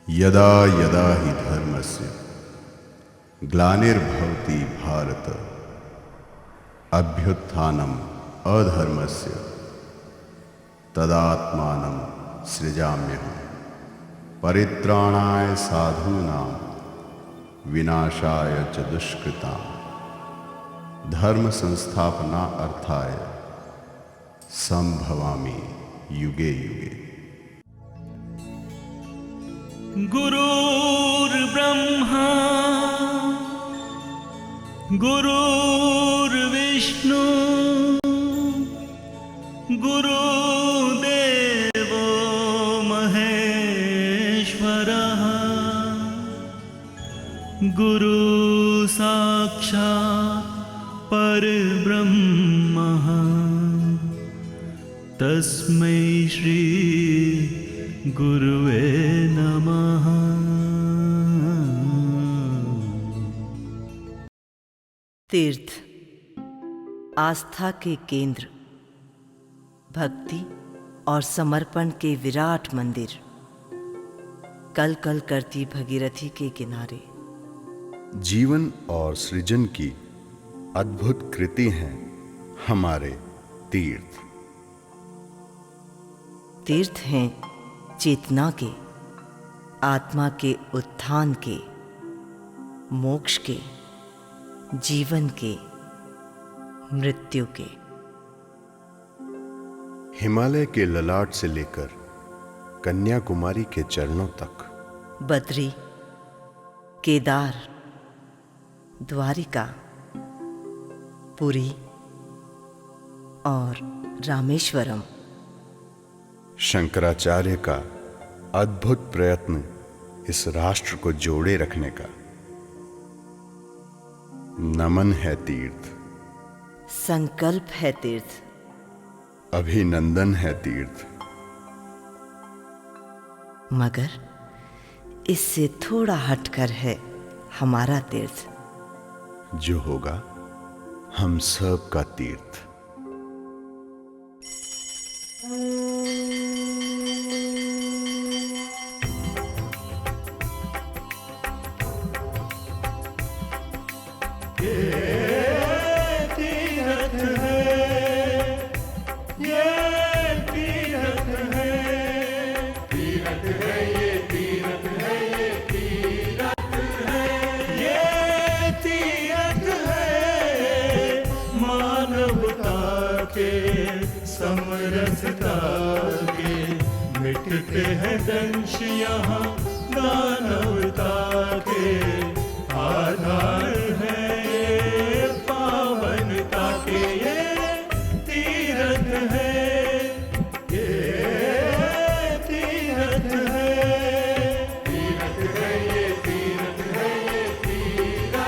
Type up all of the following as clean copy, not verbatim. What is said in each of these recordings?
यदा यदा हि धर्मस्य ग्लानिर्भवति भारत अभ्युत्थानम् अधर्मस्य तदात्मानं सृजाम्यहम् परित्राणाय साधूनां विनाशाय च दुष्कृतां धर्म संस्थापना अर्थाय संभवामि युगे युगे। गुरुर्ब्रह्मा गुरुर्विष्णु गुरुदेवो महेश्वरः गुरु साक्षात् परब्रह्मः तस्मै श्री गुरुवे नमः। तीर्थ आस्था के केंद्र, भक्ति और समर्पण के विराट मंदिर, कल कल करती भगीरथी के किनारे जीवन और सृजन की अद्भुत कृति हैं हमारे तीर्थ। तीर्थ हैं चेतना के, आत्मा के उत्थान के, मोक्ष के, जीवन के, मृत्यु के। हिमालय के ललाट से लेकर कन्याकुमारी के चरणों तक, बद्री, केदार, द्वारिका, पुरी और रामेश्वरम। शंकराचार्य का अद्भुत प्रयत्न इस राष्ट्र को जोड़े रखने का। नमन है तीर्थ, संकल्प है तीर्थ, अभिनंदन है तीर्थ। मगर इससे थोड़ा हटकर है हमारा तीर्थ, जो होगा हम सब का तीर्थ। समरसता के मिटते हैं दंश यहाँ दानवता के आधार है ये पावनता के ये तीर्थ है ये तीर्थ है तीर्थ है ये तीर्थ है ये तीर्थ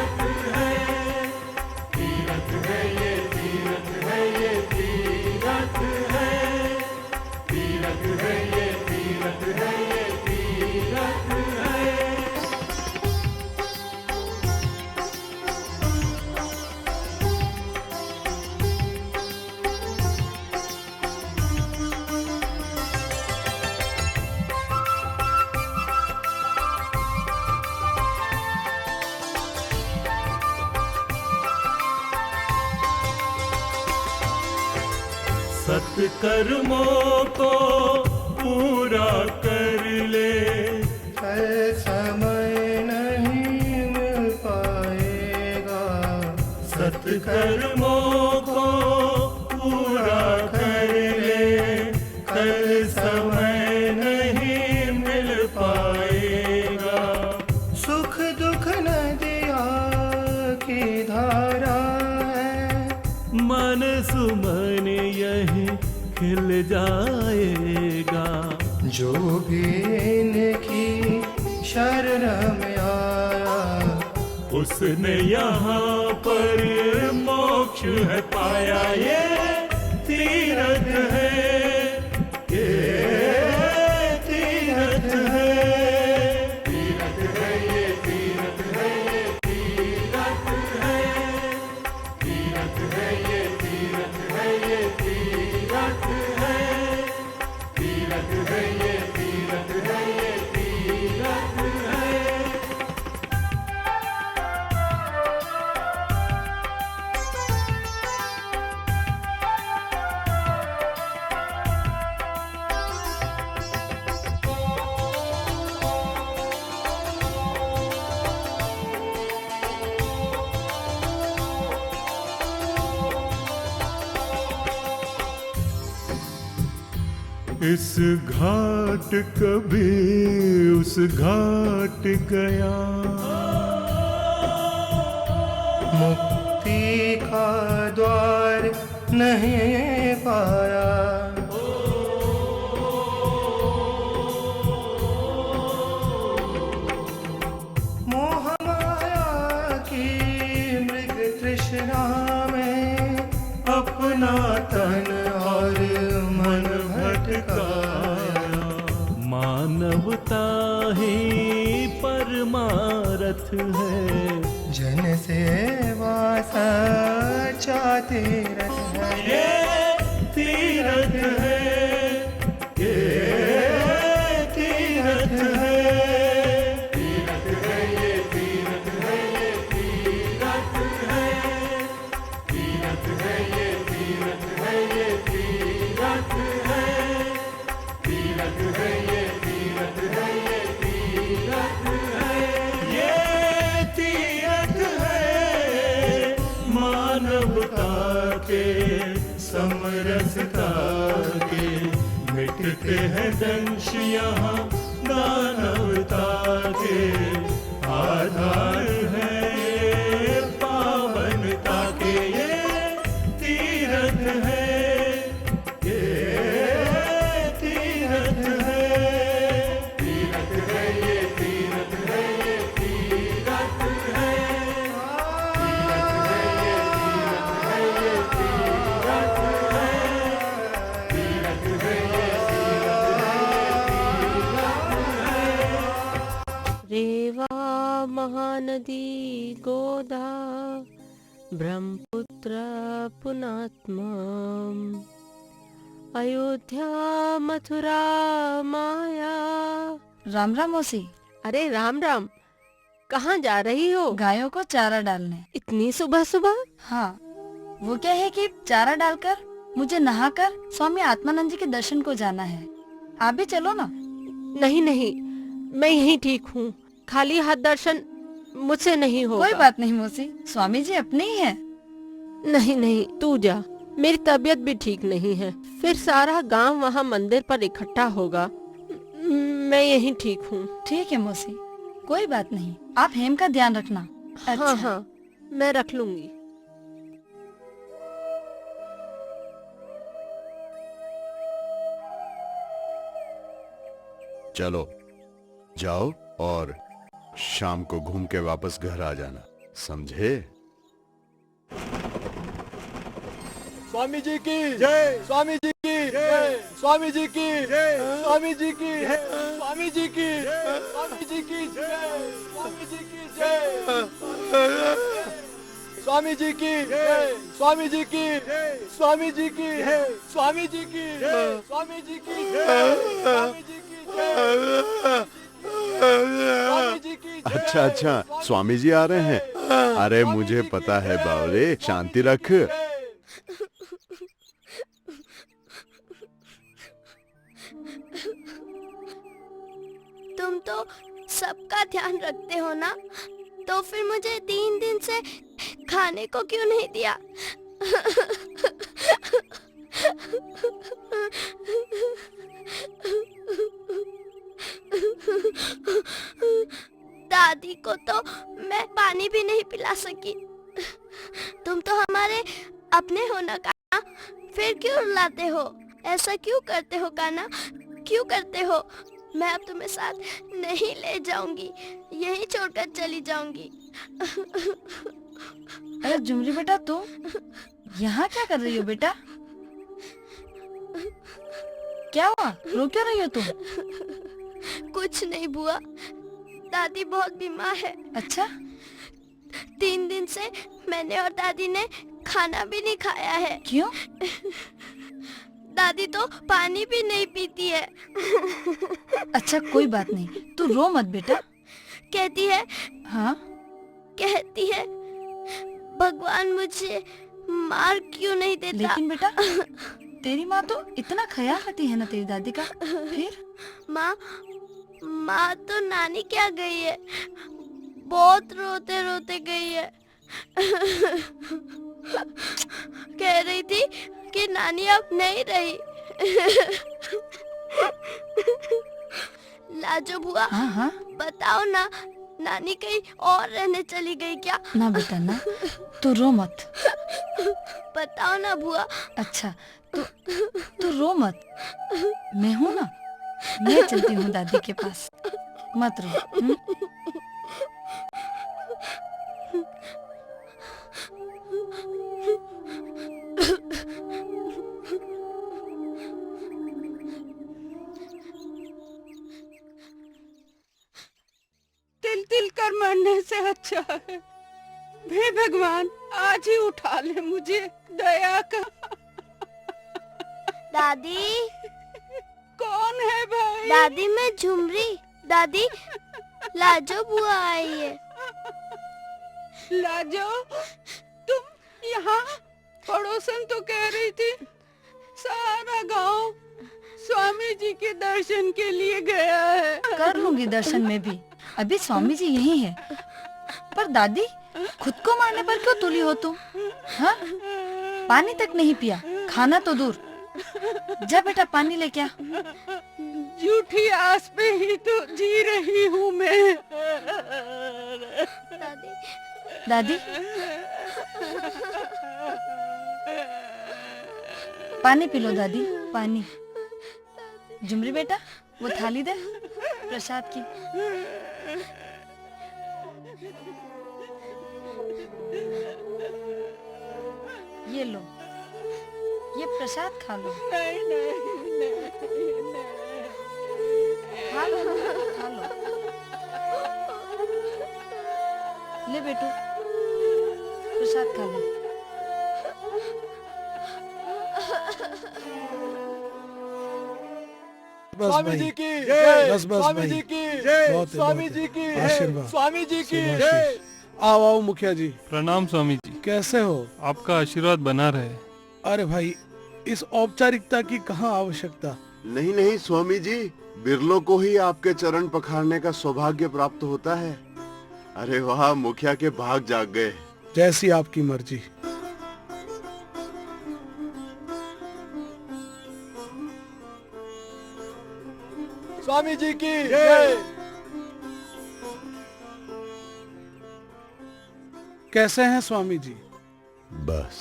है तीर्थ है ये तीर्थ है ये तीर्थ है तीर्थ है ये तीर्थ है ये तीर्थ है। सत्कर्मों को पूरा कर ले, समय नहीं मिल पाएगा। सत्कर्मों को पूरा कर ले, कल समय नहीं मिल पाएगा। सुख दुख नदिया की धारा है, मन सुमन यही खिल जाएगा। जो भी इनकी शरण में आया, उसने यहाँ पर मोक्ष है पाया। ये तीर्थ है ये तीर्थ है तीर्थ है ये तीर्थ है ये तीर्थ है तीर्थ है ये तीर्थ है ये तीर्थ है तीर्थ है ये तीर्थ है ये तीर्थ इस घाट कभी उस घाट गया। मुक्ति का द्वार नहीं पाया। मोह माया की मृग तृष्णा में अपना तन और मन भटकाया। मानवता ही परमारथ है, जन सेवा सच्चा तीरथ है। ये तीरथ है, ये तीरथ है। तीरथ है ये, तीरथ है ये, तीरथ है। तीरथ है ये, तीरथ है ये, तीरथ है। तीरथ है ये, तीरथ है ये, तीरथ है। ये तीरथ है मानवता के, समरसता के। मिटते हैं दंश यहाँ दानवता के, आधार है पावनता के। ये तीरथ है, ये तीरथ है। तीरथ है ये, तीरथ है ये, तीरथ है। तीरथ है ये, तीरथ है ये, तीरथ है। तीरथ है ये, तीरथ है ये, तीरथ है। रेवा महानदी गोदा ब्रह्मपुत्र पुनात्मा, अयोध्या मथुरा माया। राम राम मौसी। अरे राम राम, कहाँ जा रही हो? गायों को चारा डालने। इतनी सुबह सुबह? हाँ, वो क्या है कि चारा डालकर मुझे नहाकर स्वामी आत्मानंद जी के दर्शन को जाना है। आप भी चलो ना। नहीं नहीं, मैं यहीं ठीक हूँ। खाली हाथ दर्शन मुझसे नहीं होगा। कोई बात नहीं मौसी, स्वामी जी अपने ही हैं। नहीं नहीं, तू जा। मेरी तबीयत भी ठीक नहीं है, फिर सारा गांव वहाँ मंदिर पर इकट्ठा होगा। मैं यहीं ठीक हूँ। ठीक है मौसी, कोई बात नहीं। आप हेम का ध्यान रखना। अच्छा। हाँ हाँ, मैं रख लूंगी। चलो जाओ और शाम को घूम के वापस घर आ जाना, समझे? स्वामी जी की जय, स्वामी जी की जय, स्वामी जी की जय, स्वामी जी की जय, स्वामी जी की जय, स्वामी जी की जय, स्वामी जी की जय, स्वामी जी की जय, स्वामी जी की जय, स्वामी जी की जय, स्वामी जी की जय, स्वामी जी की जय, स्वामी जी की जय। अच्छा अच्छा, स्वामी जी आ रहे हैं। अरे मुझे पता है बावले, शांति रख। तुम तो सबका ध्यान रखते हो ना, तो फिर मुझे 3 दिन से खाने को क्यों नहीं दिया? दादी को तो मैं पानी भी नहीं पिला सकी। तुम तो हमारे अपने हो ना काना, फिर क्यों रुलाते हो? ऐसा क्यों करते हो काना, क्यों करते हो? मैं अब तुम्हें साथ नहीं ले जाऊंगी, यहीं छोड़कर चली जाऊंगी। अरे जुमरी बेटा, तुम यहाँ क्या कर रही हो बेटा? क्या हुआ, रो क्यों रही हो तुम? कुछ नहीं बुआ, दादी बहुत बीमार है। अच्छा, 3 दिन से मैंने और दादी ने खाना भी नहीं खाया है। क्यों? दादी तो पानी भी नहीं पीती है। अच्छा कोई बात नहीं, तू रो मत बेटा। कहती है, हाँ, कहती है भगवान मुझे मार क्यों नहीं देता। लेकिन बेटा तेरी माँ तो इतना ख्याल रखती है ना तेरी दादी का। फिर माँ तो नानी क्या गई है, बहुत रोते रोते गई है। कह रही थी कि नानी अब नहीं रही। लाजो बुआ, हाँ हाँ, बताओ ना, नानी कहीं और रहने चली गई क्या? ना बेटा ना, तू रो मत। बताओ ना बुआ। अच्छा, तू रो मत, मैं हूँ ना, मैं चलती हूँ दादी के पास, मत रो। तिल तिल कर मरने से अच्छा है। हे भगवान, आज ही उठा ले मुझे, दया का। दादी, कौन है भाई? दादी मैं झुमरी। दादी, लाजो बुआ आई है। लाजो, तुम यहाँ? पड़ोसन तो कह रही थी सारा गांव स्वामी जी के दर्शन के लिए गया है। कर लूंगी दर्शन में भी, अभी स्वामी जी यही है। पर दादी, खुद को मारने पर क्यों तुली हो तुम? हाँ? पानी तक नहीं पिया, खाना तो दूर। जा बेटा पानी लेके आ। झूठी आस पे ही तो जी रही हूँ मैं। दादी, दादी, पानी पी लो दादी, पानी। झुमरी बेटा, वो थाली दे प्रसाद की। ये लो, ये प्रसाद खा लो। नहीं नहीं नहीं, खा लो, खा लो। ले बेटू, प्रसाद खा ले। स्वामी जी की जय, स्वामी जी की जय, स्वामी जी की आशीर्वाद। स्वामी जी की शाबाश। जय। आओ आओ मुखिया जी, प्रणाम स्वामी जी। कैसे हो? आपका आशीर्वाद बना रहे। अरे भाई, इस औपचारिकता की कहाँ आवश्यकता। नहीं नहीं स्वामी जी, बिरलों को ही आपके चरण पखारने का सौभाग्य प्राप्त होता है। अरे वाह, मुखिया के भाग जाग गए। जैसी आपकी मर्जी। स्वामी जी की जय। कैसे हैं स्वामी जी? बस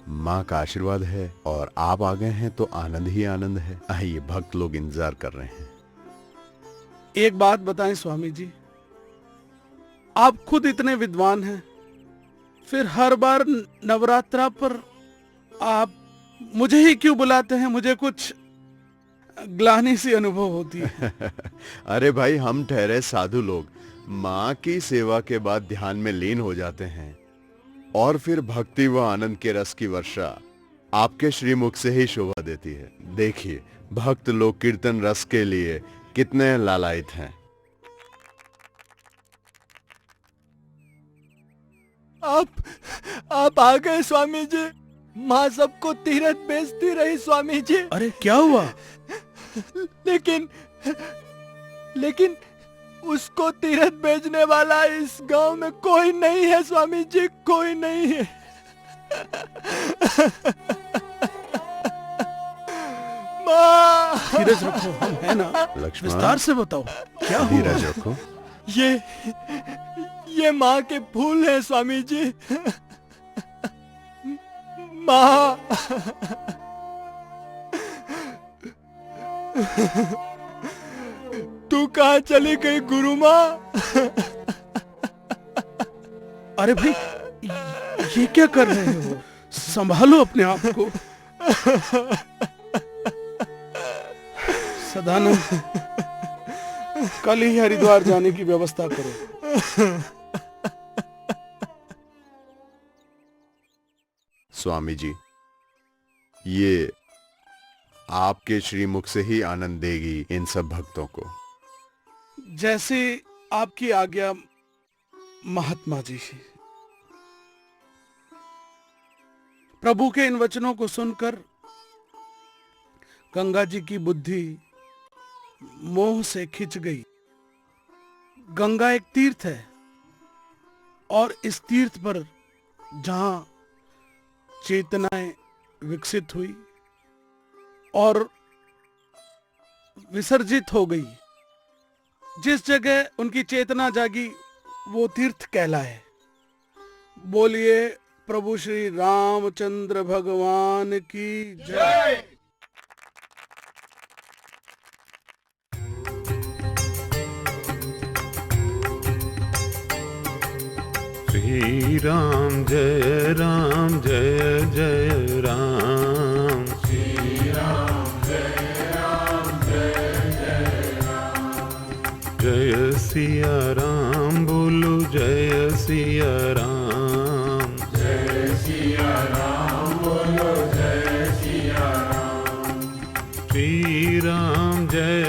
माँ का आशीर्वाद है और आप आ गए हैं तो आनंद ही आनंद है। आइए, भक्त लोग इंतजार कर रहे हैं। एक बात बताएं स्वामी जी, आप खुद इतने विद्वान हैं, फिर हर बार नवरात्रा पर आप मुझे ही क्यों बुलाते हैं? मुझे कुछ ग्लानि सी अनुभव होती है। अरे भाई, हम ठहरे साधु लोग माँ की सेवा के बाद ध्यान में लीन हो जाते हैं और फिर भक्ति व आनंद के रस की वर्षा आपके श्रीमुख से ही शोभा देती है। देखिए, भक्त लोग कीर्तन रस के लिए कितने लालायित हैं। आप आ गए स्वामी जी। माँ सबको तीरथ भेजती रही स्वामी जी। अरे क्या हुआ? लेकिन उसको तीरथ भेजने वाला इस गांव में कोई नहीं है स्वामी जी, कोई नहीं है। माँ, धीरज रखो, हम है ना। लक्ष्मण, विस्तार से बताओ क्या हुआ? धीरज रखो। ये माँ के फूल है स्वामी जी। माँ, तू कहाँ चली गई गुरु माँ? अरे भाई, ये क्या कर रहे हो? संभालो अपने आप को। सदानंद, कल ही हरिद्वार जाने की व्यवस्था करो। स्वामी जी, ये आपके श्रीमुख से ही आनंद देगी इन सब भक्तों को। जैसे आपकी आज्ञा महात्मा जी। प्रभु के इन वचनों को सुनकर गंगा जी की बुद्धि मोह से खिंच गई। गंगा एक तीर्थ है और इस तीर्थ पर जहां चेतनाएं विकसित हुई और विसर्जित हो गई। जिस जगह उनकी चेतना जागी वो तीर्थ कहलाए। बोलिए प्रभु श्री रामचंद्र भगवान की जय। श्री राम जय जय राम। श्री राम जय जय राम। जय सिया राम बोलो जय सिया राम। जय सिया राम बोलो जय सिया राम। श्री राम जय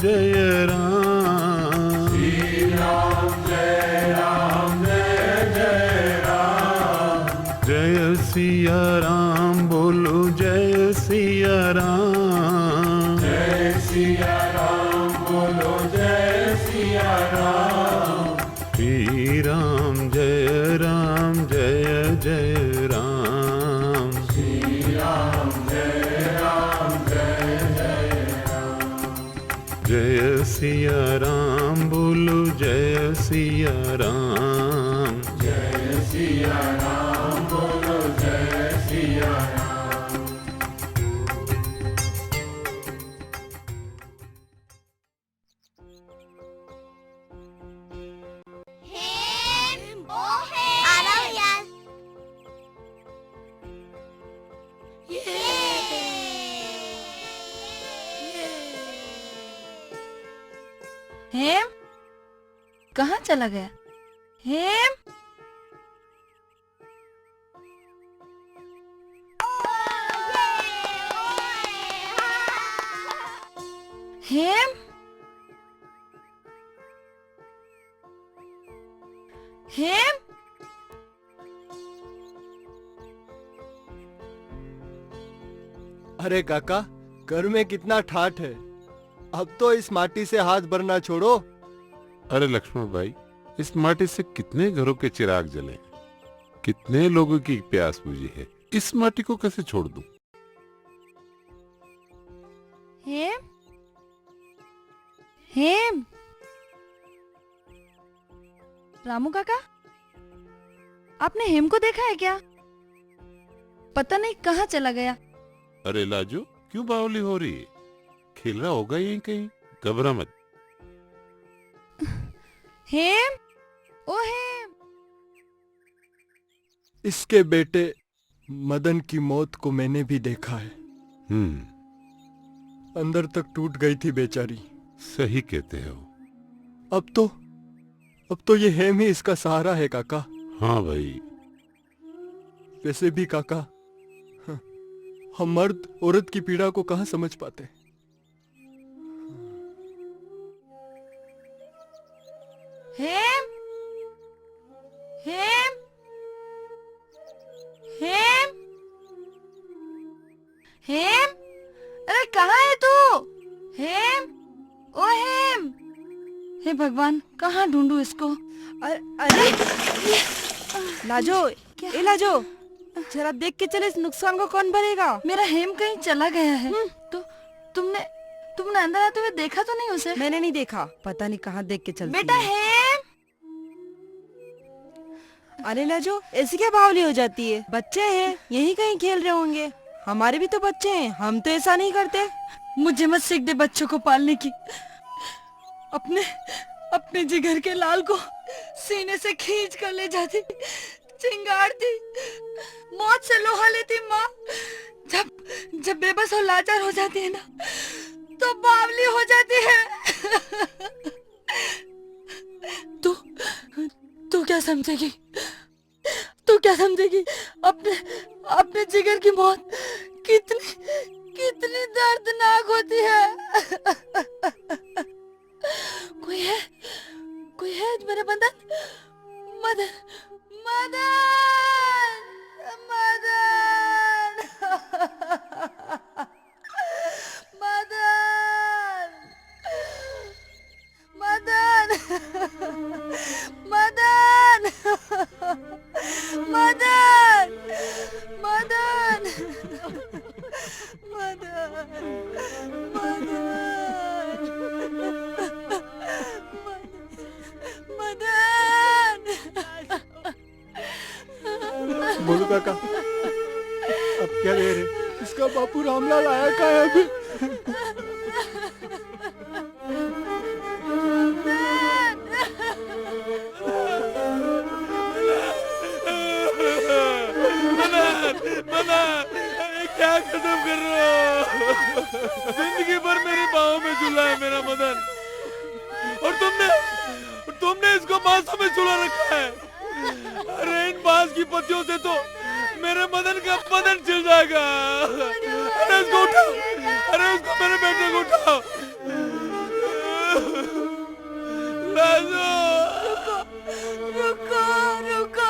जय राम। श्री राम जय जय राम। जय सिया राम बोलो जय सिया राम। जय सिया राम बोलो जय सिया राम। श्री राम जय जय राम। श्री राम जय जय राम। जय सिया राम बोलो जय सिया राम। जय सिया राम बोलो जय सिया राम। आ रहा हूँ यार। हेम कहाँ चला गया? हेम हेम हेम अरे काका, घर में कितना ठाठ है। अब तो इस माटी से हाथ भरना छोड़ो। अरे लक्ष्मण भाई, इस माटी से कितने घरों के चिराग जले, कितने लोगों की प्यास बुझी है। इस माटी को कैसे छोड़ दूं? हेम हेम रामू काका, आपने हेम को देखा है क्या? पता नहीं कहाँ चला गया। अरे लाजो, क्यों बावली हो रही है? खेल रहा होगा यहीं कहीं, घबरा मत। हेम, ओ हेम। इसके बेटे मदन की मौत को मैंने भी देखा है। अंदर तक टूट गई थी बेचारी। सही कहते हो। अब तो ये हेम ही इसका सहारा है काका। हाँ भाई। वैसे भी काका, हम मर्द औरत की पीड़ा को कहाँ समझ पाते। हेम हेम हेम हेम, अरे कहाँ है तू? हेम, ओ हेम। हे भगवान, कहाँ ढूंढूं इसको? अरे लाजो, ए लाजो, जरा देख के चले, इस नुकसान को कौन भरेगा? मेरा हेम कहीं चला गया है। तो तुमने अंदर आते हुए देखा तो नहीं उसे? मैंने नहीं देखा, पता नहीं कहाँ देख के चलती बेटा है। हेम। अरे लाजो, ऐसी क्या बावली हो जाती है? बच्चे हैं, यही कहीं खेल रहे होंगे। हमारे भी तो बच्चे हैं, हम तो ऐसा नहीं करते। मुझे मत सीख दे बच्चों को पालने की। अपने जिगर के लाल को सीने से खींच कर ले जाती, चिंगारती, मौत से लोहा लेती माँ। जब बेबस और लाचार हो जाती है ना, तो बावली हो जाती है। तू क्या समझेगी? तू क्या समझेगी? अपने जिगर की मौत कितनी दर्दनाक होती है। कोई है मेरे बंधन? मदन मदन मदन मदन मदन मदन मदन मदन मदन बापू रामलाल आया का है अभी? क्या कसम कर रहे हो? जिंदगी भर मेरी बाहों में झूला है मेरा मदन, और तुमने इसको बांसों में झूला रखा है। अरे इन बांस की पत्तियों से तो मेरे मदन का बदन छिल जाएगा। अरे उसको उठाओ, अरे उसको मेरे बेटे को उठाओ। लाजो, रुको रुको।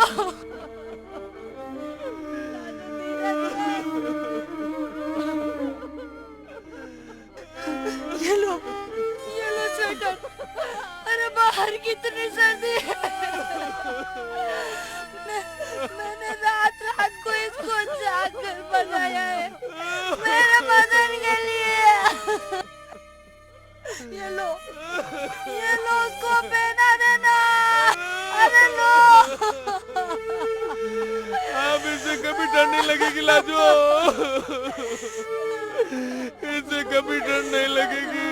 ये लो स्वेटर। अरे बाहर कितनी सर्दी है। मैंने रात को इसको जाकर बनाया है मेरे बदन के लिए। ये लो उसको पहना देना। अरे लो। अब इसे कभी ठंड नहीं लगेगी लाजो, इसे कभी ठंड नहीं लगेगी।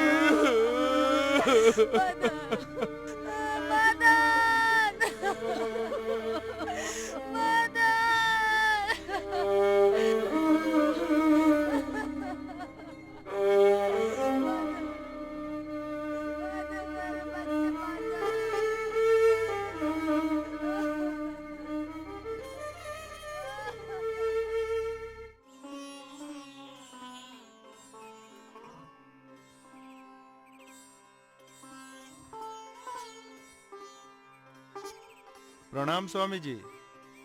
प्रणाम स्वामी जी।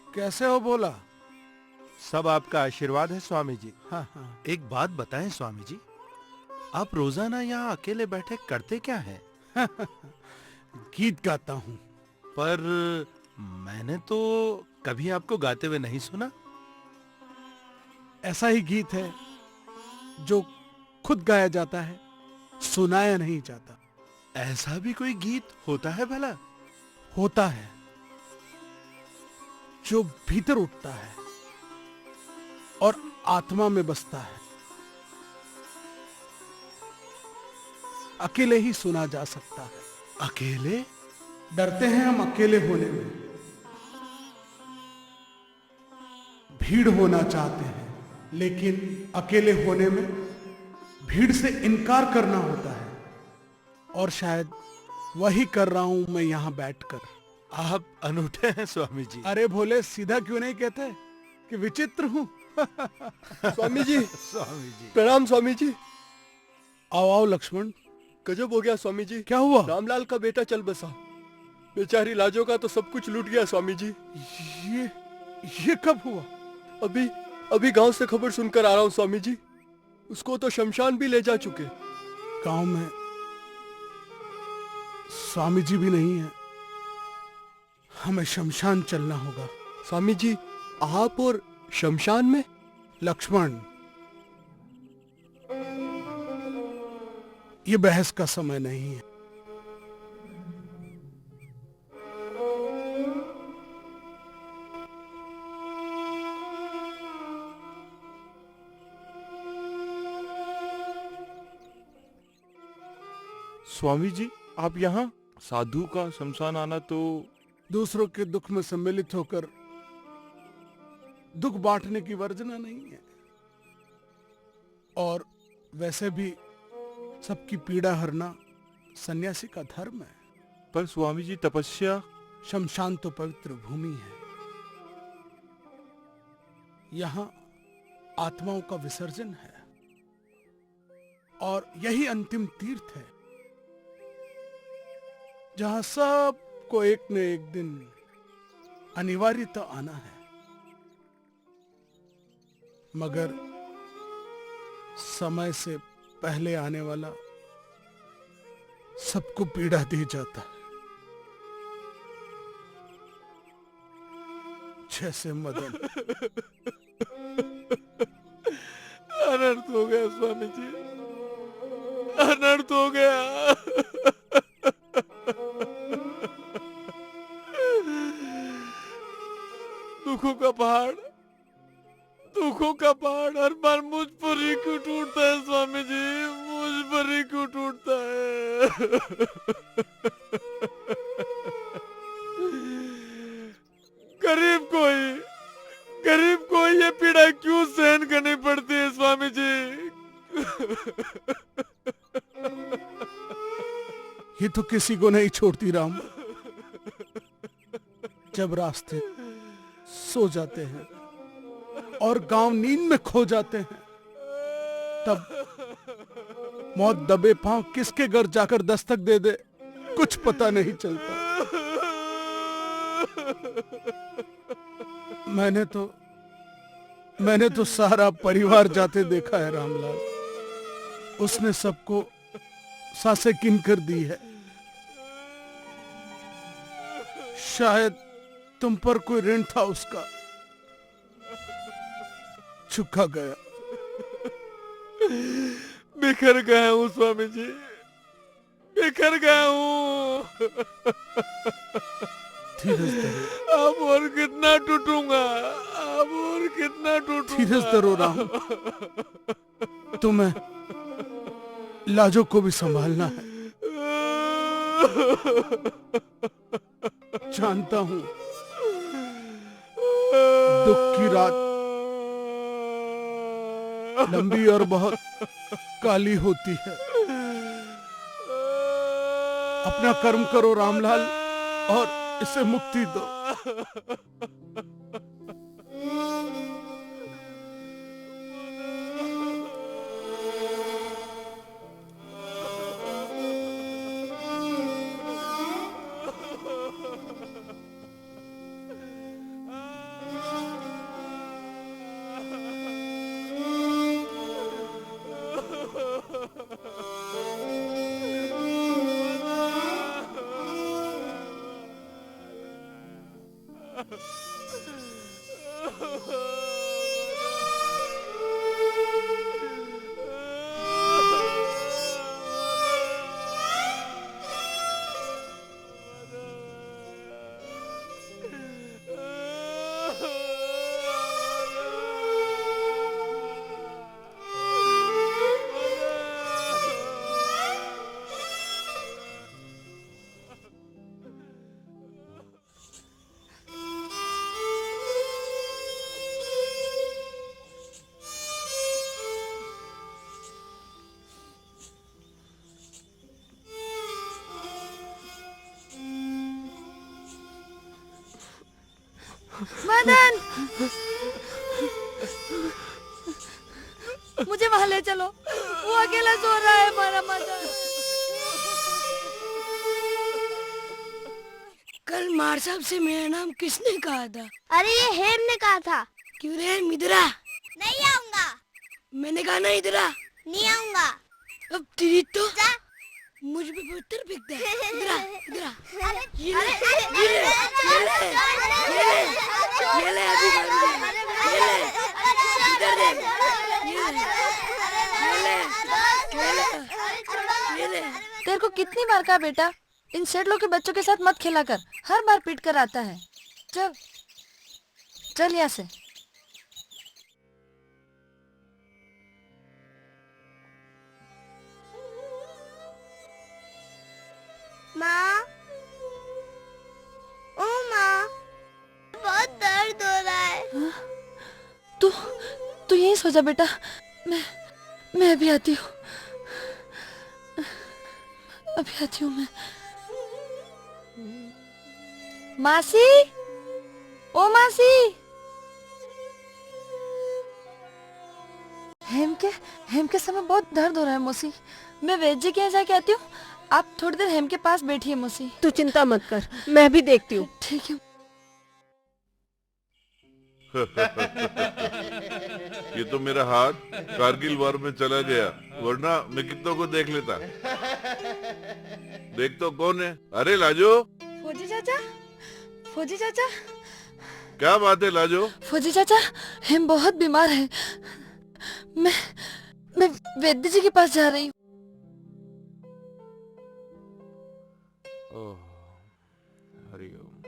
कैसे हो बोला? सब आपका आशीर्वाद है स्वामी जी। हाँ। एक बात बताएं स्वामी जी, आप रोजाना यहाँ अकेले बैठे करते क्या हैं? गीत गाता हूँ। पर मैंने तो कभी आपको गाते हुए नहीं सुना। ऐसा ही गीत है जो खुद गाया जाता है, सुनाया नहीं जाता। ऐसा भी कोई गीत होता है भला? होता है, जो भीतर उठता है और आत्मा में बसता है। अकेले ही सुना जा सकता है। अकेले? डरते हैं हम अकेले होने में, भीड़ होना चाहते हैं, लेकिन अकेले होने में भीड़ से इनकार करना होता है। और शायद वही कर रहा हूं मैं यहां बैठकर। आप अनूठे हैं स्वामी जी। अरे भोले, सीधा क्यों नहीं कहते कि विचित्र हूं? स्वामी जी। स्वामी जी प्रणाम स्वामी जी। आओ लक्ष्मण। गजब हो गया स्वामी जी। क्या हुआ? रामलाल का बेटा चल बसा। बेचारी लाजो का तो सब कुछ लूट गया स्वामी जी। ये कब हुआ? अभी गांव से खबर सुनकर आ रहा हूँ स्वामी जी। उसको तो शमशान भी ले जा चुके। गांव में स्वामी जी भी नहीं है, हमें शमशान चलना होगा। स्वामी जी, आप और शमशान में? लक्ष्मण, ये बहस का समय नहीं है। स्वामी जी, आप यहाँ? साधु का शमशान आना तो दूसरों के दुख में सम्मिलित होकर दुख बांटने की वर्जना नहीं है, और वैसे भी सबकी पीड़ा हरना सन्यासी का धर्म है। पर स्वामी जी, तपस्या? शमशान तो पवित्र भूमि है, यहाँ आत्माओं का विसर्जन है, और यही अंतिम तीर्थ है जहां सबको एक न एक दिन अनिवार्यतः आना है। मगर समय से पहले आने वाला सबको पीड़ा दे जाता है, जैसे मदन। अनर्थ हो गया स्वामी जी, अनर्थ हो गया। दुखों का पहाड़ हर बार मुझ पर ही गरीब को ये पीड़ा क्यों सहन करनी पड़ती है स्वामी जी? ये तो किसी को नहीं छोड़ती राम। जब रास्ते सो जाते हैं और गांव नींद में खो जाते हैं, तब मौत दबे पांव किसके घर जाकर दस्तक दे दे कुछ पता नहीं चलता। मैंने तो सारा परिवार जाते देखा है रामलाल। उसने सबको सांसें किन कर दी है। शायद तुम पर कोई ऋण था उसका, चुका गया। बिखर गया हूँ स्वामी जी, बिखर गया हूँ। धीरज धरो। अब और कितना टूटूंगा, अब और कितना टूटूंगा। धीरज धरो राम। तुम्हें लाजो को भी संभालना है। जानता हूं दुख की रात लंबी और बहुत काली होती है। अपना कर्म करो रामलाल और इसे मुक्ति दो। मदन, मुझे वहां ले चलो। वो अकेला सो रहा है हमारा मदन। कल मार साहब से मेरा नाम किसने कहा था? अरे ये हेम ने कहा था। क्यों रे मिदरा? नहीं आऊंगा। मैंने कहा ना इधरा। नहीं आऊंगा। अब तेरी तो जा। मुझ पे पत्थर फेंकता है। इधरा इधरा। ये अरे, ले ये ले ये ले ये ले अभी ये ले इधर दे ये ले ये ले। तेरे को कितनी बार कहा बेटा, इन सेठलों के बच्चों के साथ मत खेला कर। हर बार पीट कर आता है। चल चल यहाँ से। माँ, ओ माँ, बहुत दर्द हो रहा है। तू यहीं सो जा बेटा। मैं अभी आती हूँ। अभी आती हूँ मैं। मासी, ओ मासी। हेम के समय बहुत दर्द हो रहा है मौसी। मैं वैद्य जी के यहाँ जाके आती हूँ। आप थोड़ी देर हेम के पास बैठिए मौसी। तू चिंता मत कर, मैं भी देखती हूँ। ठीक है। ये तो मेरा हाथ कारगिल वार में चला गया, वरना मैं कितनों को देख लेता। देख तो कौन है? अरे लाजो। फौजी चाचा, फौजी चाचा। क्या बात है लाजो? फौजी चाचा, हेम बहुत बीमार है। मैं वैद्य जी के पास जा रही हूँ। हरिओम।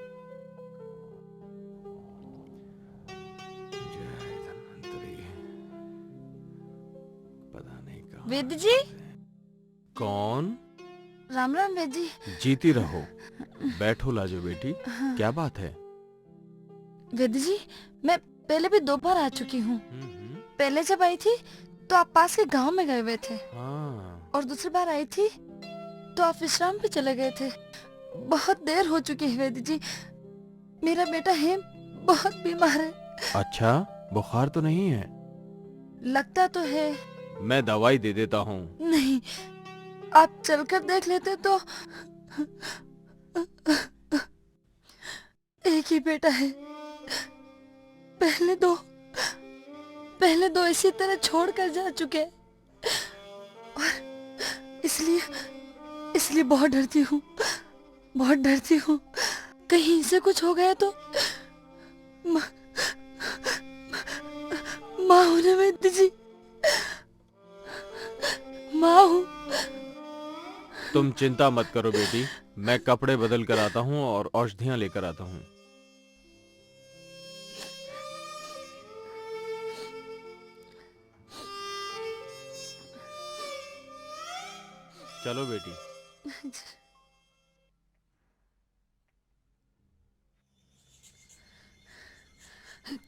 जय धन्वंतरी। पता नहीं कहाँ। वैद्य जी। कौन? राम राम वेद जी। जीती रहो। बैठो लाजो बेटी, क्या बात है? वेद जी, मैं पहले भी 2 बार आ चुकी हूँ। पहले जब आई थी तो आप पास के गांव में गए हुए थे, और दूसरी बार आई थी तो आप विश्राम पे चले गए थे। बहुत देर हो चुकी है वेद जी, मेरा बेटा हेम बहुत बीमार है। अच्छा, बुखार तो नहीं है? लगता तो है। मैं दवाई दे देता हूँ। नहीं, आप चलकर देख लेते तो। एक ही बेटा है, पहले दो इसी तरह छोड़कर जा चुके, और इसलिए बहुत डरती हूँ। कहीं इसे कुछ हो गया तो माँ होने में दीजिए, माँ हूँ। तुम चिंता मत करो बेटी, मैं कपड़े बदल कर आता हूँ और औषधियाँ लेकर आता हूँ। चलो बेटी।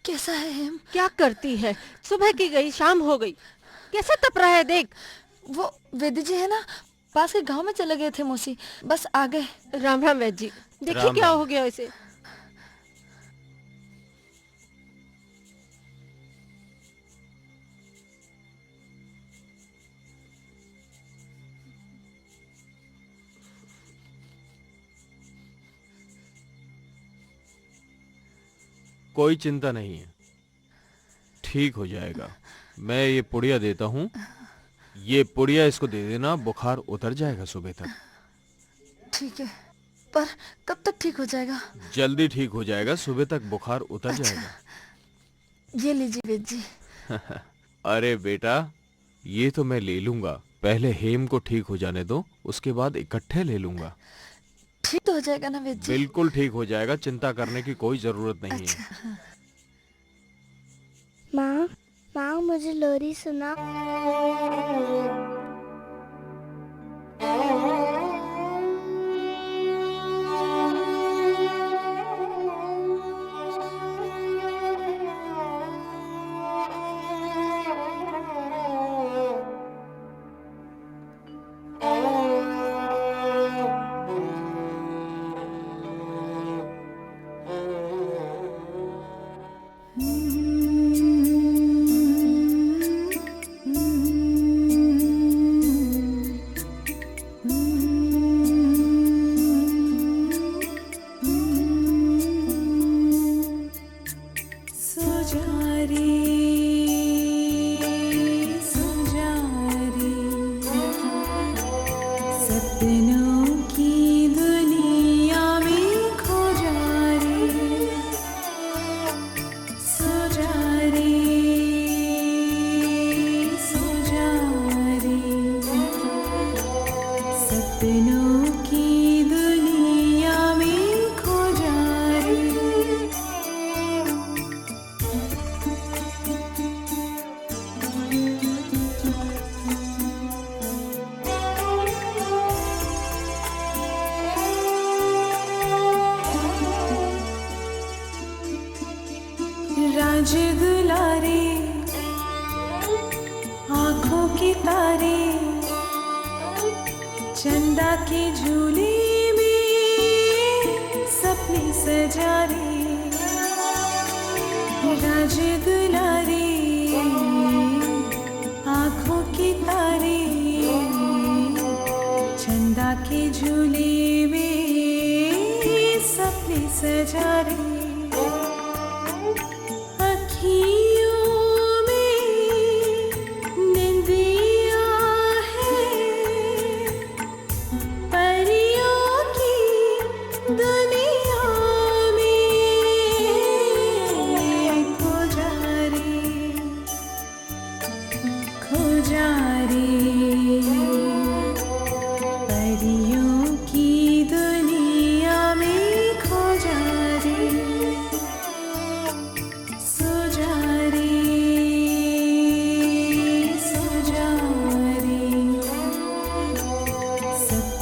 कैसा है हेम? क्या करती है? सुबह की गई, शाम हो गई, कैसे तप रहा है देख। वो वेदी जी है ना, पास के गांव में चले गए थे मौसी, बस आ गए। राम राम वैद जी, देखिए राम क्या राम। हो गया इसे। कोई चिंता नहीं है, ठीक हो जाएगा। मैं ये पुड़िया देता हूँ, ये पुड़िया इसको दे देना, बुखार उतर जाएगा सुबह तक। ठीक है, पर कब तक ठीक हो जाएगा? जल्दी ठीक हो जाएगा, सुबह तक बुखार उतर जाएगा। ये लीजिए वेद जी। अरे बेटा, ये तो मैं ले लूंगा, पहले हेम को ठीक हो जाने दो, उसके बाद इकट्ठे ले लूंगा। ठीक तो हो जाएगा ना वेद जी? बिल्कुल ठीक हो जाएगा, चिंता करने की कोई जरूरत नहीं है। माँ मुझे लोरी सुना। चंदा के झूले में सपने सजा रे, राज दुलारे आँखों के तारे, चंदा के झूले में सपने सजा रे।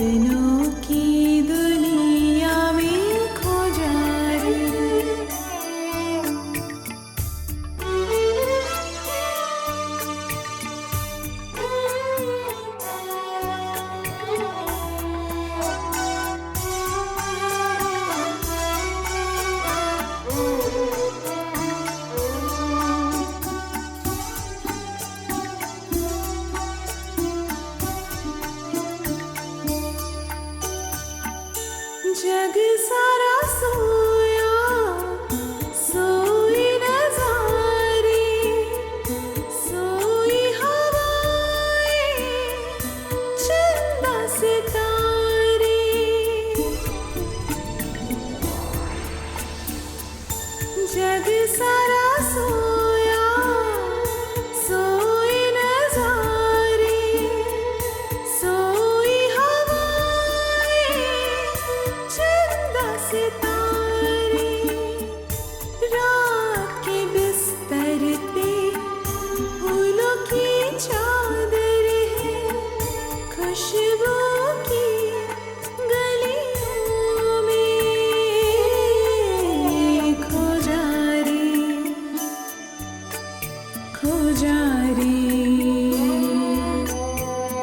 सपनों की दुनिया में खो जा रही। जग सारा सोया, सोई नजारे, सोई हवाएं, चंदा सितारे। जग सारा सोया, सोई नजारे, सोई हवाएं, चंदा सितारे। रात के बिस्तर पे फूलों की चादर है, खुशबू की गलियों में खो जा रे, खो जा रे।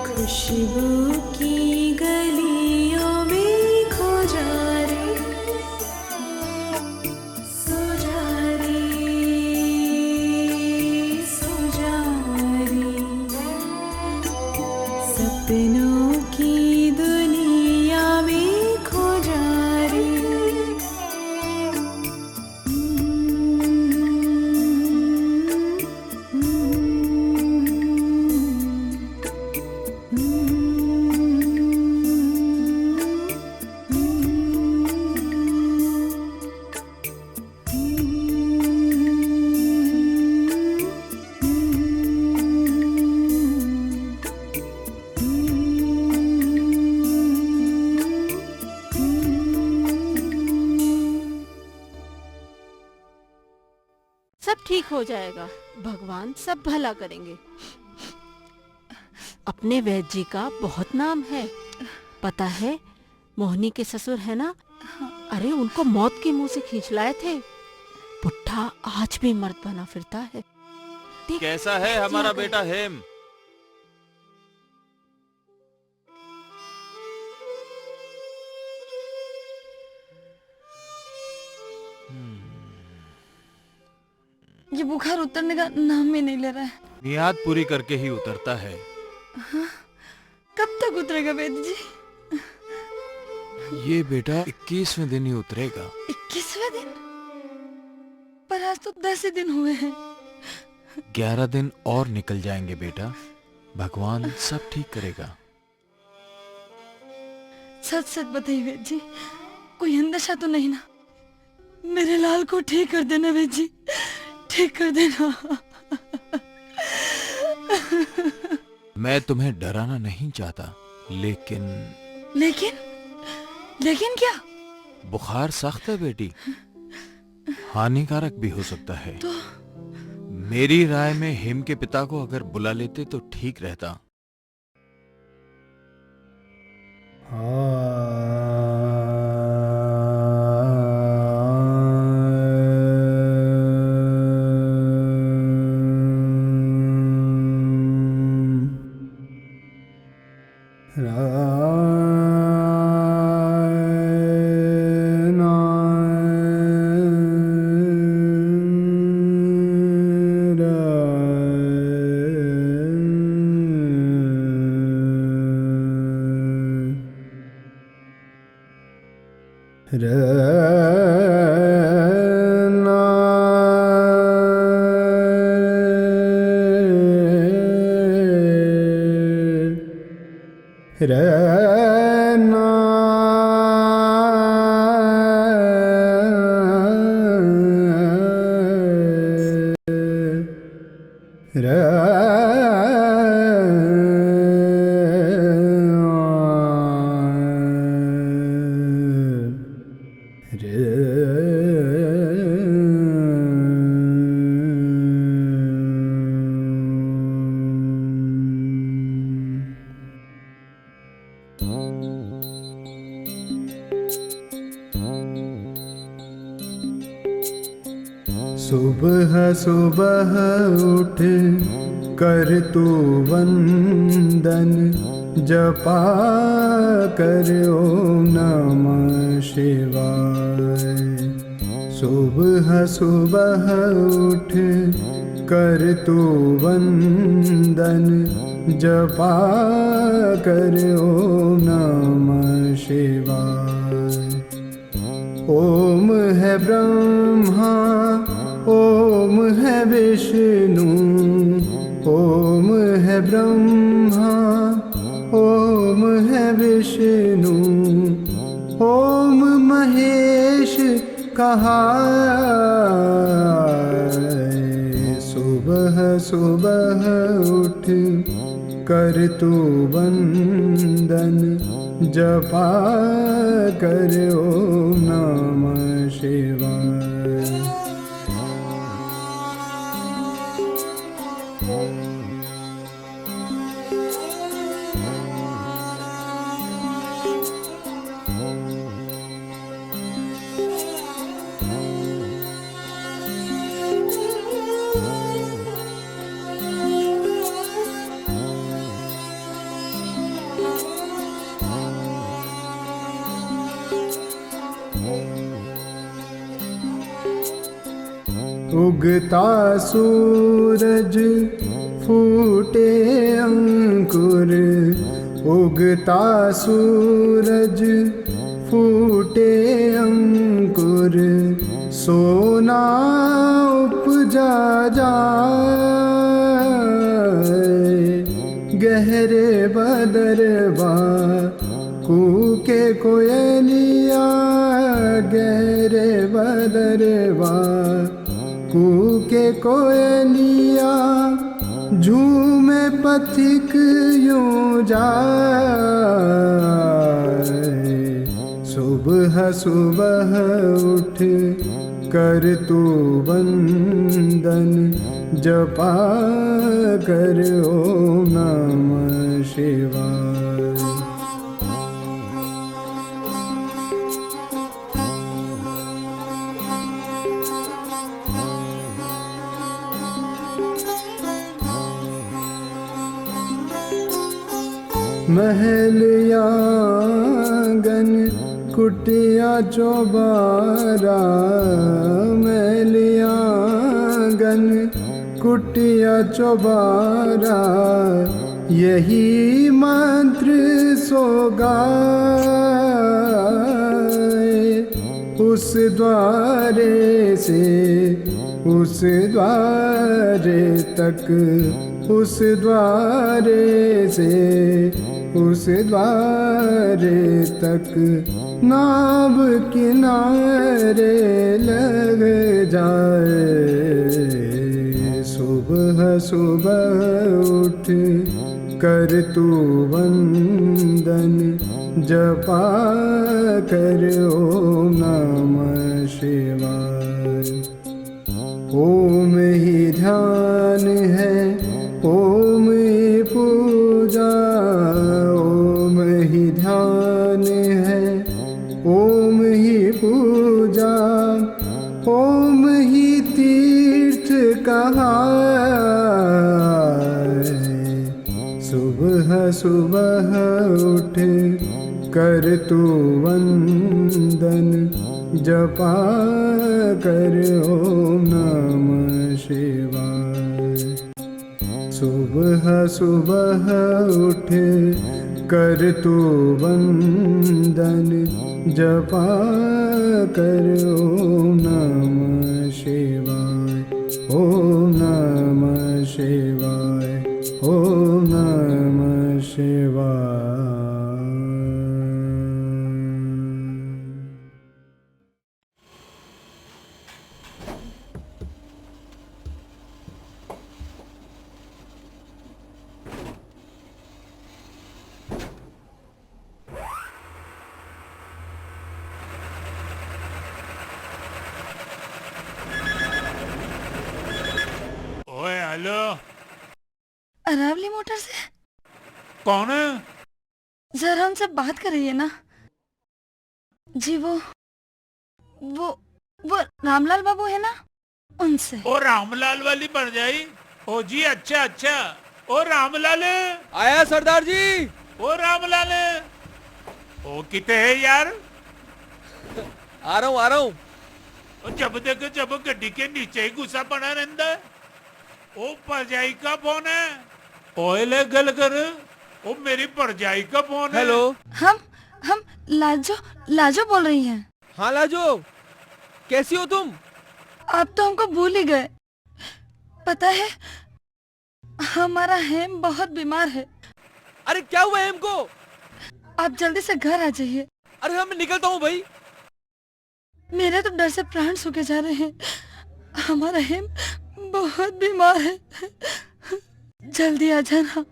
खुशबू की गलियों में खो जा रे, सो जा रे, सो जा रे। सपनों की दुनिया में खो जा रे। सब ठीक हो जाएगा, भगवान सब भला करेंगे। अपने वैद्य जी का बहुत नाम है, पता है मोहनी के ससुर है ना, अरे उनको मौत के मुंह से खींच लाए थे। बुढ़ा आज भी मर्द बना फिरता है। देख, कैसा है हमारा बेटा हेम? ये बुखार उतरने का नाम ही नहीं ले रहा है। मियाद पूरी करके ही उतरता है। कब तक उतरेगा वैद्य जी? ये बेटा 21वें दिन ही उतरेगा। 21वें दिन? पर आज तो 10 ही दिन हुए हैं। 11 दिन और निकल जाएंगे बेटा, भगवान सब ठीक करेगा। सच सच बताइए वैद्य जी, कोई अंदेशा तो नहीं ना? मेरे लाल को ठीक कर देना वैद्य जी, ठीक कर देना। मैं तुम्हें डराना नहीं चाहता, लेकिन लेकिन क्या? बुखार सख्त है बेटी, हानिकारक भी हो सकता है। तो मेरी राय में हिम के पिता को अगर बुला लेते तो ठीक रहता। सुबह सुबह उठ कर तू वंदन जपा कर ओम नमः शिवाय। सुबह सुबह उठ कर तू वंदन जपा कर ओम नमः शिवाय। ओम है ब्रह्मा ओम है विष्णु ओम है ब्रह्मा ओम है विष्णु ओम महेश कहा। सुबह सुबह उठ कर तू वंदन जपा कर ओम नमः शिवाय। उगता सूरज फूटे अंकुर उगता सूरज फूटे अंकुर सोना उपजा जाए। गहरे बदरवा कूके कोयलिया गहरे बदरवा कूके कोयलिया झूमे पथिक यूं जाए। सुबह सुबह उठ कर तू वंदन जपा कर ओम नमः शिवाय। महल आंगन कुटिया चौबारा महल आंगन कुटिया चौबारा यही मंत्र सोगाए। उस द्वारे से उस द्वारे तक उस द्वारे से उस द्वारे तक नाव किनारे लग जाए। सुबह सुबह उठ कर तू वंदन जपा कर ओम नमः शिवाय। ओम ही ध्यान है ओम ही पूजा ओम ही ध्यान है ओम ही पूजा ओम ही तीर्थ कहाए। सुबह सुबह उठ कर तू वंदन जपा कर ओम नमः शिवाय। सुबह सुबह उठ कर तू वंदन जपा कर ओम नमः शिवाय। ओम नमः शिवाय ओम नमः शिवाय। ओए हेलो अरावली मोटर से कौन है? जरा उनसे बात करिए ना जी। वो रामलाल बाबू है ना? उनसे। ओ रामलाल वाली बन जाई। ओ जी अच्छा अच्छा। ओ रामलाल आया सरदार जी। ओ रामलाल ओ किते है यार। आ रहा हूँ। ओ जब देखो जब गड्डी के नीचे ही घुसा पड़ा रहता है। ओ भरजाई का फोन है। ओए ले गल कर। ओ मेरी भरजाई का फोन है। हेलो। हम लाजो बोल रही हैं। हाँ लाजो, कैसी हो तुम? आप तो हमको भूल ही गए। पता है हमारा हेम बहुत बीमार है। अरे क्या हुआ हेम को? आप जल्दी से घर आ जाइए। अरे मैं निकलता हूँ भाई। मेरे तो डर से प्राण सूखे जा रहे हैं। हमारा हेम बहुत बीमार है। जल्दी आ जाना।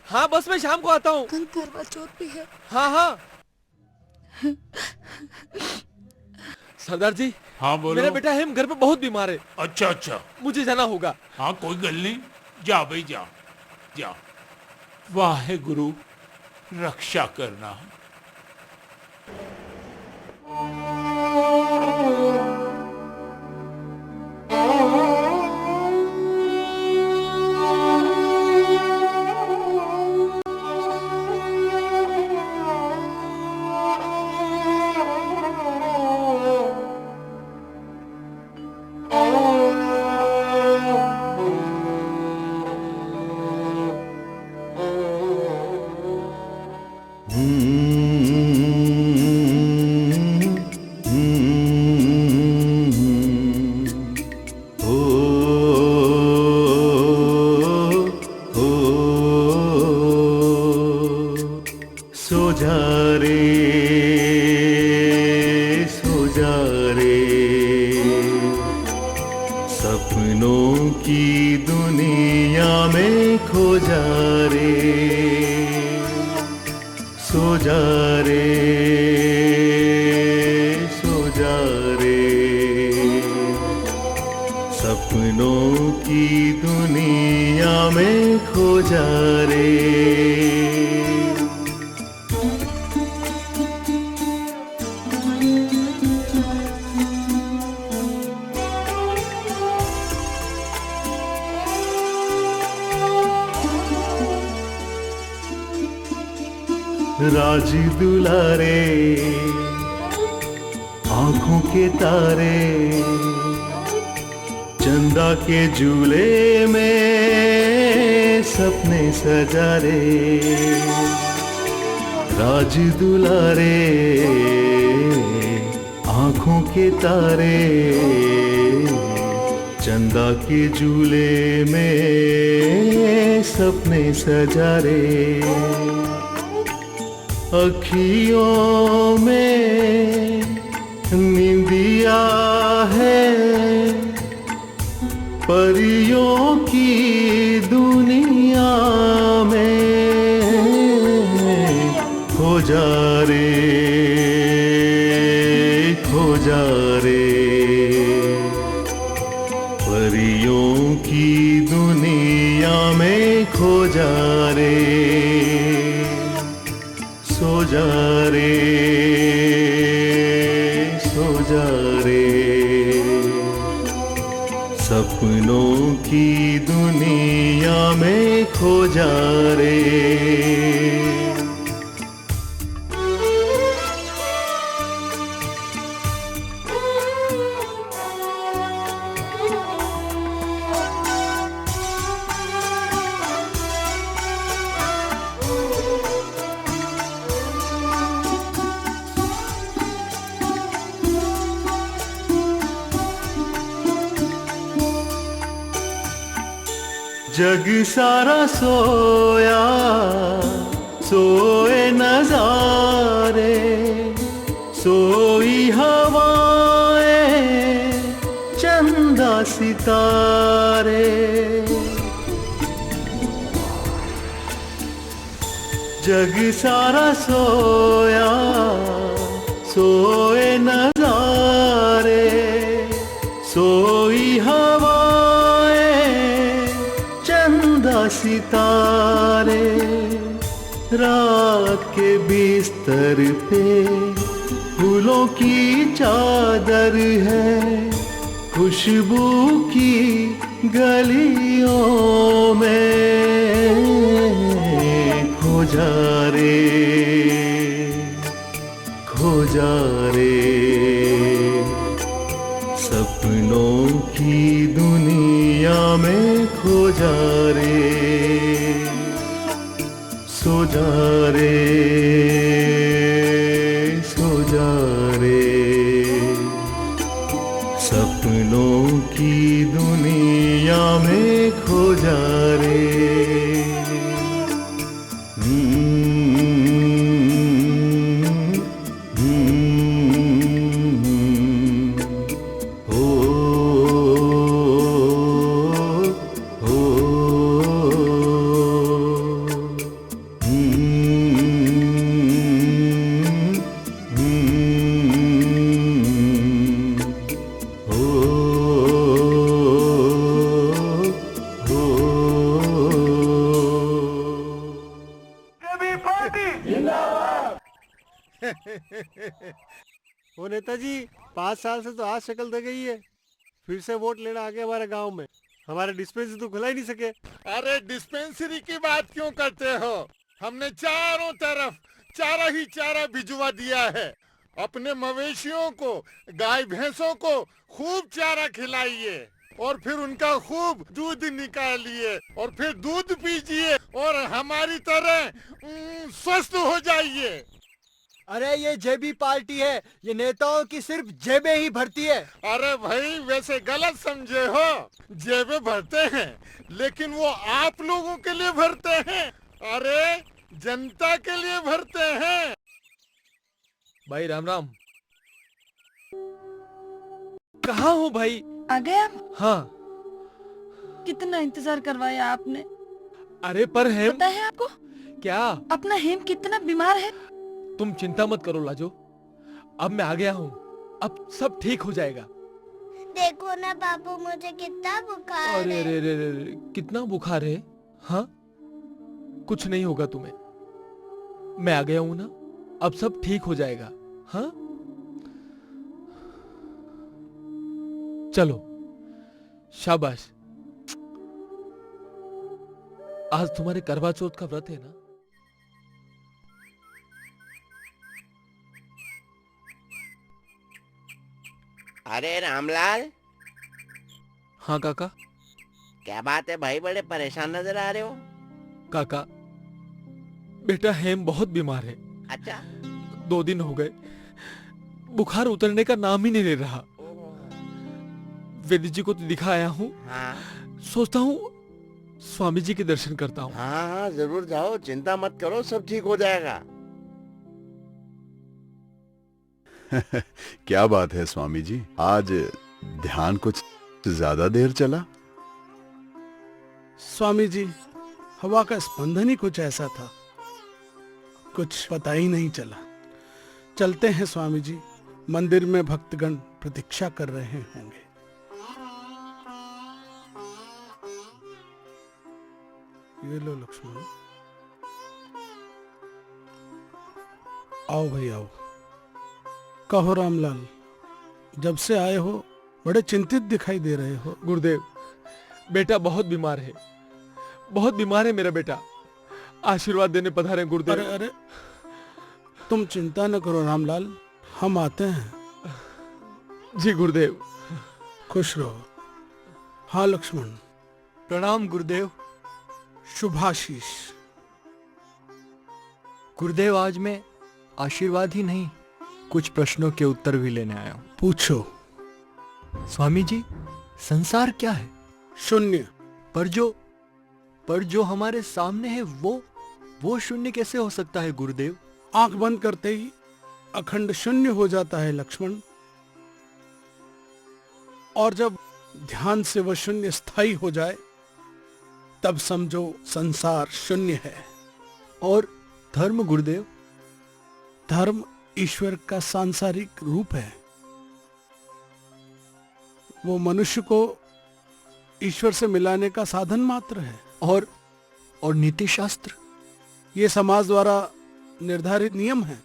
हाँ बस मैं शाम को आता हूँ। कल करवा चौथ भी है। हाँ। सरदार जी। हाँ बोलो। मेरा बेटा हेम घर पे बहुत बीमार है। अच्छा अच्छा। मुझे जाना होगा। हाँ कोई गल नहीं, जा भाई जा जा। वाहे गुरु रक्षा करना। सपनों की दुनिया में खो जा रे, सो जा रे, सो जा रे। सपनों की दुनिया में खो जा रे। राज दुलारे आंखों के तारे, चंदा के झूले में सपने सजा रे। राज दुलारे आंखों के तारे, चंदा के झूले में सपने सजा रे। अखियों में नींदिया है, परियों की दुनिया में खो जा रे, खो जा रे। परियों की दुनिया में खो जा रे, सो जा रे, सो जा रे। सपनों की दुनिया में खो जा रे। जग सारा सोया, सोए नजारे, सोई हवाएं, चंदा सितारे। जग सारा सोया, सोए नजारे, सोई सितारे। रात के बिस्तर पे फूलों की चादर है, खुशबू की गलियों में खो जा रे, खो जा रे। सपनों की दुनिया में खो जा रे, सो जा रे, सो जा रे। सपनों की दुनिया में खो जा रे। ओ नेताजी, 5 साल से तो आज शक्ल दे गई है, फिर से वोट लेना आ गए हमारे गांव में। हमारे डिस्पेंसरी तो खुला ही नहीं सके। अरे डिस्पेंसरी की बात क्यों करते हो? हमने चारों तरफ चारा ही चारा भिजवा दिया है। अपने मवेशियों को, गाय भैंसों को खूब चारा खिलाइए और फिर उनका खूब दूध निकालिए और फिर दूध पीजिए और हमारी तरह स्वस्थ हो जाइए। अरे ये जेबी पार्टी है, ये नेताओं की सिर्फ जेबें ही भरती है। अरे भाई वैसे गलत समझे हो, जेबें भरते हैं लेकिन वो आप लोगों के लिए भरते हैं। अरे जनता के लिए भरते हैं। भाई राम राम। कहाँ हो भाई? आ गए आप? हाँ। कितना इंतजार करवाया आपने। अरे पर हेम। पता है आपको क्या? अपना हेम कितना बीमार है। तुम चिंता मत करो लाजो, अब मैं आ गया हूँ, अब सब ठीक हो जाएगा। देखो ना बाबू, मुझे कितना बुखार है। अरे रे रे रे, कितना बुखार है? हाँ, कुछ नहीं होगा तुम्हें, मैं आ गया हूँ ना, अब सब ठीक हो जाएगा। हाँ चलो, शाबाश। आज तुम्हारे करवा चौथ का व्रत है ना? अरे रामलाल। हाँ काका। क्या बात है भाई, बड़े परेशान नजर आ रहे हो। काका, बेटा हेम बहुत बीमार है। अच्छा। 2 दिन हो गए, बुखार उतरने का नाम ही नहीं ले रहा। वैद्य जी को तो दिखा आया हूँ। हाँ। सोचता हूँ स्वामी जी के दर्शन करता हूँ। हाँ हाँ जरूर जाओ, चिंता मत करो, सब ठीक हो जाएगा। क्या बात है स्वामी जी, आज ध्यान कुछ ज्यादा देर चला? स्वामी जी, हवा का स्पंदन ही कुछ ऐसा था, कुछ पता ही नहीं चला। चलते हैं स्वामी जी, मंदिर में भक्तगण प्रतीक्षा कर रहे होंगे। ये लो लक्ष्मण। आओ भाई आओ। कहो रामलाल, जब से आए हो बड़े चिंतित दिखाई दे रहे हो। गुरुदेव, बेटा बहुत बीमार है, बहुत बीमार है मेरा बेटा, आशीर्वाद देने पधारे गुरुदेव। अरे अरे, तुम चिंता न करो रामलाल, हम आते हैं। जी गुरुदेव। खुश रहो। हाँ लक्ष्मण। प्रणाम गुरुदेव। शुभाशीष। गुरुदेव, आज मैं आशीर्वाद ही नहीं, कुछ प्रश्नों के उत्तर भी लेने आया हूँ। पूछो। स्वामी जी, संसार क्या है? शून्य। पर जो हमारे सामने है वो शून्य कैसे हो सकता है गुरुदेव? आंख बंद करते ही अखंड शून्य हो जाता है लक्ष्मण, और जब ध्यान से वह शून्य स्थायी हो जाए तब समझो संसार शून्य है। और धर्म गुरुदेव? धर्म ईश्वर का सांसारिक रूप है, वो मनुष्य को ईश्वर से मिलाने का साधन मात्र है। और नीति शास्त्र? ये समाज द्वारा निर्धारित नियम है।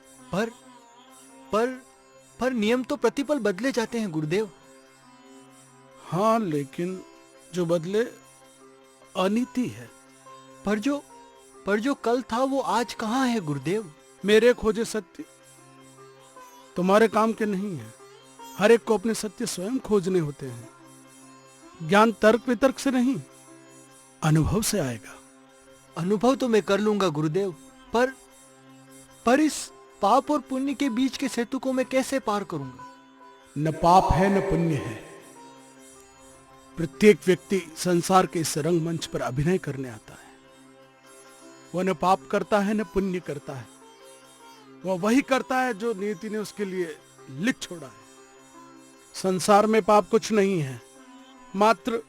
पर नियम तो प्रतिपल बदले जाते हैं गुरुदेव। हाँ, लेकिन जो बदले अनीति है। पर जो कल था वो आज कहाँ है गुरुदेव? मेरे खोजे सत्य तुम्हारे काम के नहीं है। हर एक को अपने सत्य स्वयं खोजने होते हैं। ज्ञान तर्क वितर्क से नहीं, अनुभव से आएगा। अनुभव तो मैं कर लूंगा गुरुदेव, पर इस पाप और पुण्य के बीच के सेतु को मैं कैसे पार करूंगा? न पाप है न पुण्य है। प्रत्येक व्यक्ति संसार के इस रंगमंच पर अभिनय करने आता है। वह न पाप करता है न पुण्य करता है। वह वही करता है जो नियति ने उसके लिए लिख छोड़ा है। संसार में पाप कुछ नहीं है, मात्र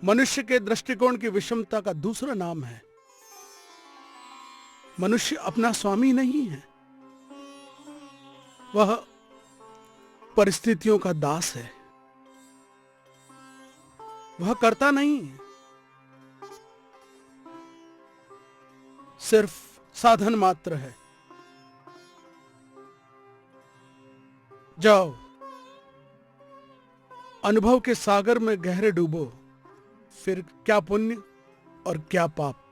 मनुष्य के दृष्टिकोण की विषमता का दूसरा नाम है। मनुष्य अपना स्वामी नहीं है, वह परिस्थितियों का दास है। वह करता नहीं है, सिर्फ साधन मात्र है। जाओ, अनुभव के सागर में गहरे डूबो, फिर क्या पुण्य और क्या पाप।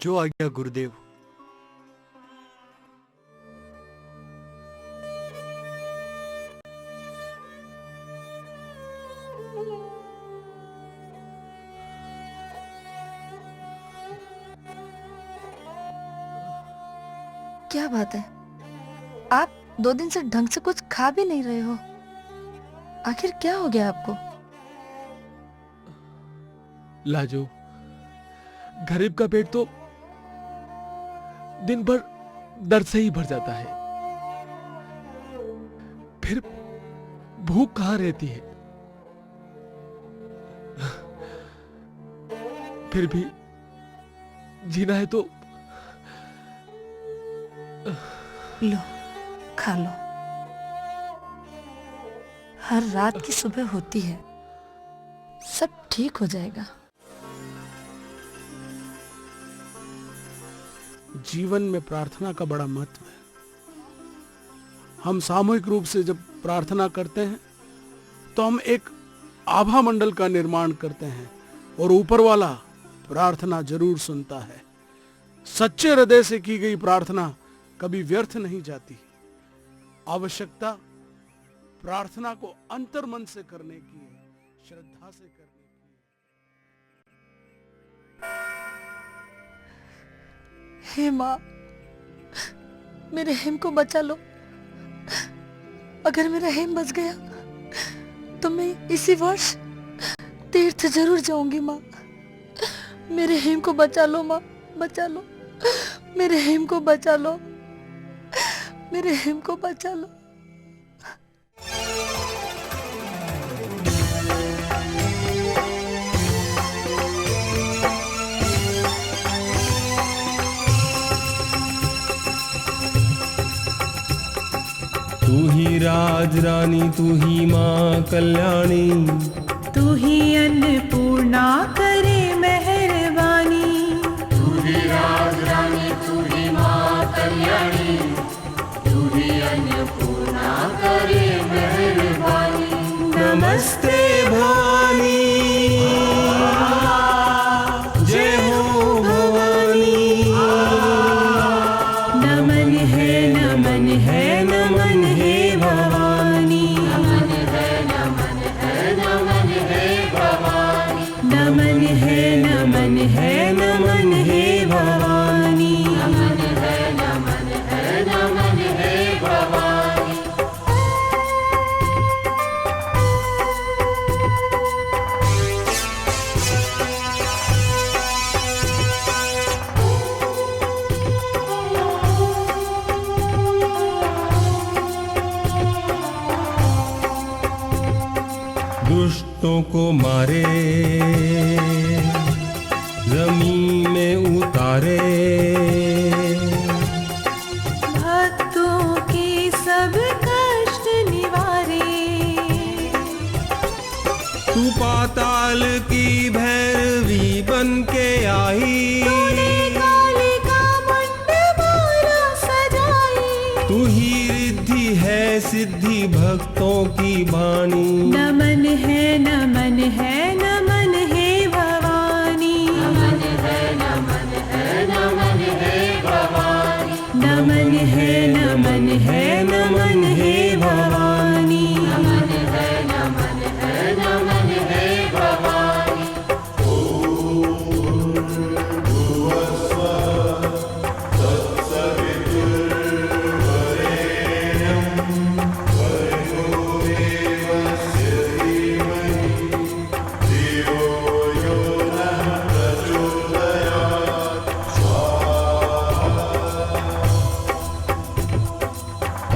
जो आज्ञा गुरुदेव। क्या बात है, आप 2 दिन से ढंग से कुछ खा भी नहीं रहे हो। आखिर क्या हो गया आपको? लाजो, गरीब का पेट तो दिन भर दर्द से ही भर जाता है, फिर भूख कहाँ रहती है। फिर भी जीना है तो लो, खा लो। हर रात की सुबह होती है, सब ठीक हो जाएगा। जीवन में प्रार्थना का बड़ा महत्व है। हम सामूहिक रूप से जब प्रार्थना करते हैं तो हम एक आभा मंडल का निर्माण करते हैं और ऊपर वाला प्रार्थना जरूर सुनता है। सच्चे हृदय से की गई प्रार्थना कभी व्यर्थ नहीं जाती। आवश्यकता प्रार्थना को अंतर्मन से करने की है, श्रद्धा से करने की है। हे माँ, मेरे हेम को बचा लो। अगर मेरा हेम बच गया तो मैं इसी वर्ष तीर्थ जरूर जाऊंगी। माँ, मेरे हेम को बचा लो। माँ, बचा लो, मेरे हेम को बचा लो, मेरे हेम को बचा लो। तू ही राज रानी, तू ही माँ कल्याणी, तू ही अन्नपूर्णा करे मेहरबानी। तू ही राज रानी, तू ही माँ कल्याणी, तू ही अन्नपूर्णा करे मेहरबानी। नमस्ते भवानी, जय हो भवानी। नमन है, नमन है, नमन है भवानी। नमन है, नमन है, नमन है भवानी। नमन है, नमन है, नमन है भवानी। नमन है, नमन है, नमन है भवानी। दुष्टों को मारे, जमीन में उतारे, भक्तों के सब कष्ट निवारे। तू पाताल की भैरवी बन के आई, तूने कालिका मंडप माला सजाई। तू ही रिद्धि है सिद्धि भक्तों की बाणी। नमन है नमन है नमन है भवानी। नमन है नमन है नमन है भवानी। नमन है नमन है नमन है भवानी। नमन है नमन है नमन है भवानी।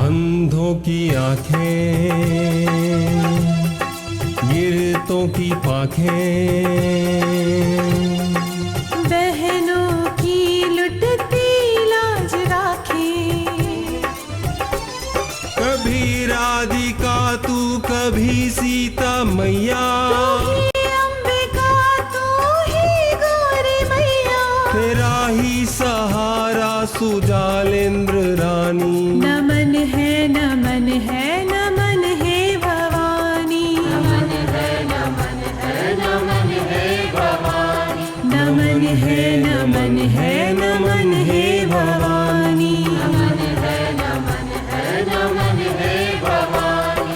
अंधों की आंखें, गिरतों की पाखें, बहनों की लुटती लाज राखे। कभी राधिका तू कभी सीता मैया, अंबिका तू ही गौरी मैया। तेरा ही सहारा सुजालेंद्र रानी। नमन है नमन है नमन है भवानी। नमन है नमन है नमन है भवानी। नमन है नमन है नमन है भवानी। नमन है नमन है नमन है भवानी।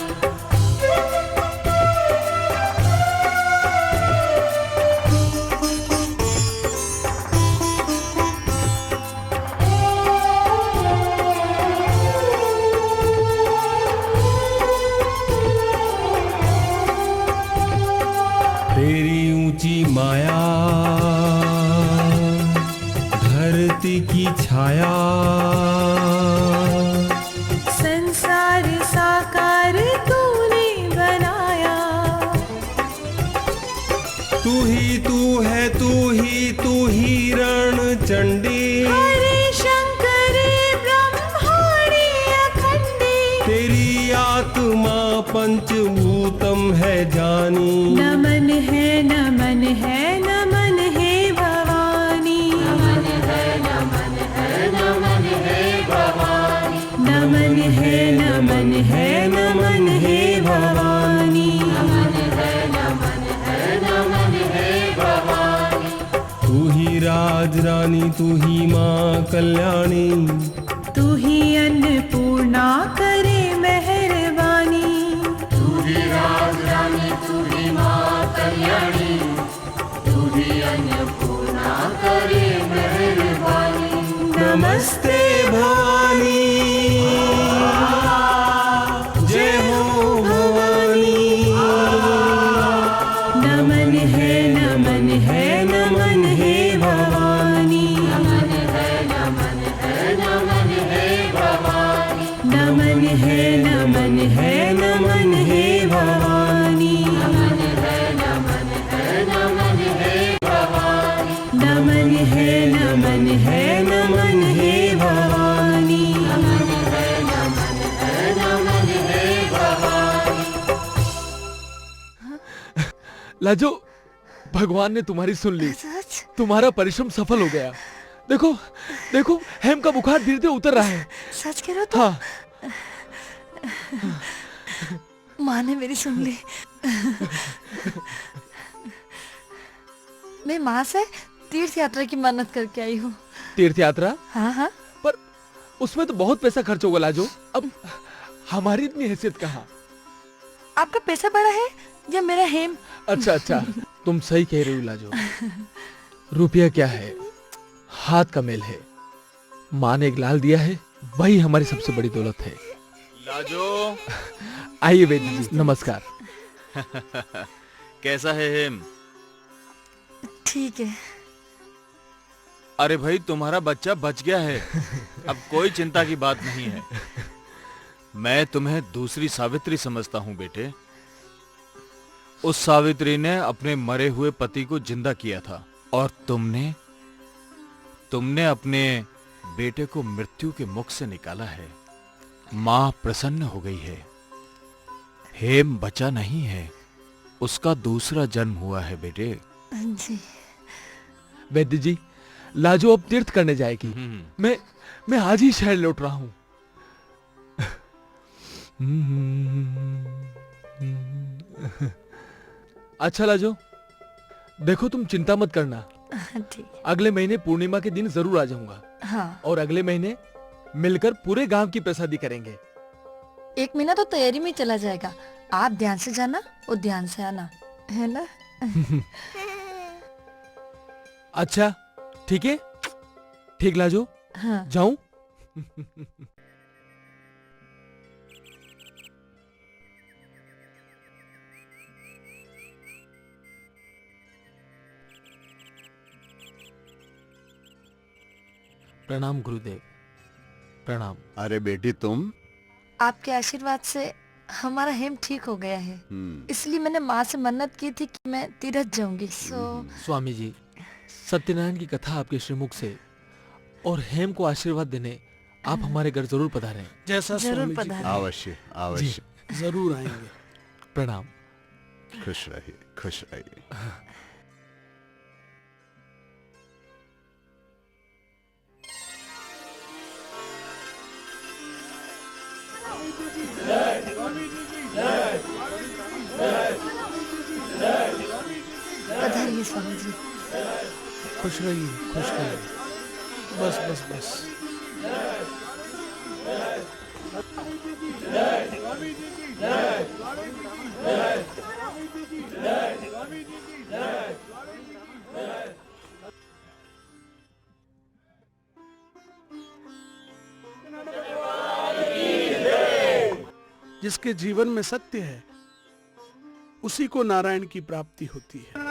तेरी ऊंची माया, धरती की छाया, संसार साकार तूने बनाया। तू ही रण चंडी। हरे शंकर ब्रह्माणी अखंडी। तेरी आत्मा पंचभूतम है जानी। नमन है नमन है नमन है भवानी। नमन है नमन है नमन है भवानी। नमन है नमन है नमन है भवानी। नमन है नमन है नमन है भवानी। तू ही राज रानी, तू ही माँ कल्याणी। तू ही अन्नपूर्णा करे मेहरबानी। तू ही राज रानी, तू ही माँ कल्याणी। तू ही अन्नपूर्णा करे मेहरबानी। नमस्ते भवानी, जय हो भवानी। नमन है नमन है नमन है भवानी। नमन है नमन है नमन है भवानी। नमन है नमन है नमन है भवानी। नमन है नमन है नमन है भवानी। नमन है नमन है नमन है भवानी। नमन है नमन है नमन है भवानी। लाजो, भगवान ने तुम्हारी सुन ली। तुम्हारा परिश्रम सफल हो गया। देखो देखो, हेम का बुखार धीरे धीरे उतर रहा है। सच कह रहे हो तुम? हाँ। माँ ने मेरी सुन ली। मैं माँ से तीर्थ यात्रा की मन्नत करके आई हूँ। तीर्थ यात्रा? हाँ हाँ। पर उसमें तो बहुत पैसा खर्च होगा लाजो। अब हमारी इतनी हैसियत कहाँ? आपका पैसा बड़ा है या मेरा हेम? अच्छा अच्छा, तुम सही कह रही हो लाजो। रुपया क्या है, हाथ का मेल है। माँ ने एक लाल दिया है, वही हमारी सबसे बड़ी दौलत है। लाजो, आइए बेटी जी, नमस्कार। कैसा है हेम? ठीक है। अरे भाई, तुम्हारा बच्चा बच गया है, अब कोई चिंता की बात नहीं है। मैं तुम्हें दूसरी सावित्री समझता हूँ बेटे। उस सावित्री ने अपने मरे हुए पति को जिंदा किया था और तुमने अपने बेटे को मृत्यु के मुख से निकाला है। माँ प्रसन्न हो गई है। हेम बचा नहीं है, उसका दूसरा जन्म हुआ है बेटे। जी। वैद्य जी, लाजो अब तीर्थ करने जाएगी। मैं आज ही शहर लौट रहा हूँ। अच्छा लाजो, देखो तुम चिंता मत करना, ठीक। अगले महीने पूर्णिमा के दिन जरूर आ जाऊंगा। हाँ। और अगले महीने मिलकर पूरे गांव की प्रसादी करेंगे। 1 महीना तो तैयारी में ही चला जाएगा। आप ध्यान से जाना और ध्यान से आना, है ना? अच्छा ठीक है, ठीक लाजो। हाँ। जाऊं? प्रणाम गुरुदेव, प्रणाम। अरे बेटी तुम? आपके आशीर्वाद से हमारा हेम ठीक हो गया है, इसलिए मैंने माँ से मन्नत की थी कि मैं तीरथ जाऊंगी। स्वामी जी, सत्यनारायण की कथा आपके श्रीमुख से और हेम को आशीर्वाद देने आप हमारे घर जरूर पधारें। जैसा जरूर स्वामी जी। अवश्य अवश्य जरूर आएंगे। प्रणाम। खुश रहिए, खुश रहिए। पधारिए स्वामी जी। खुश रहिए, खुश रहिए। बस बस बस। जिसके जीवन में सत्य है उसी को नारायण की प्राप्ति होती है।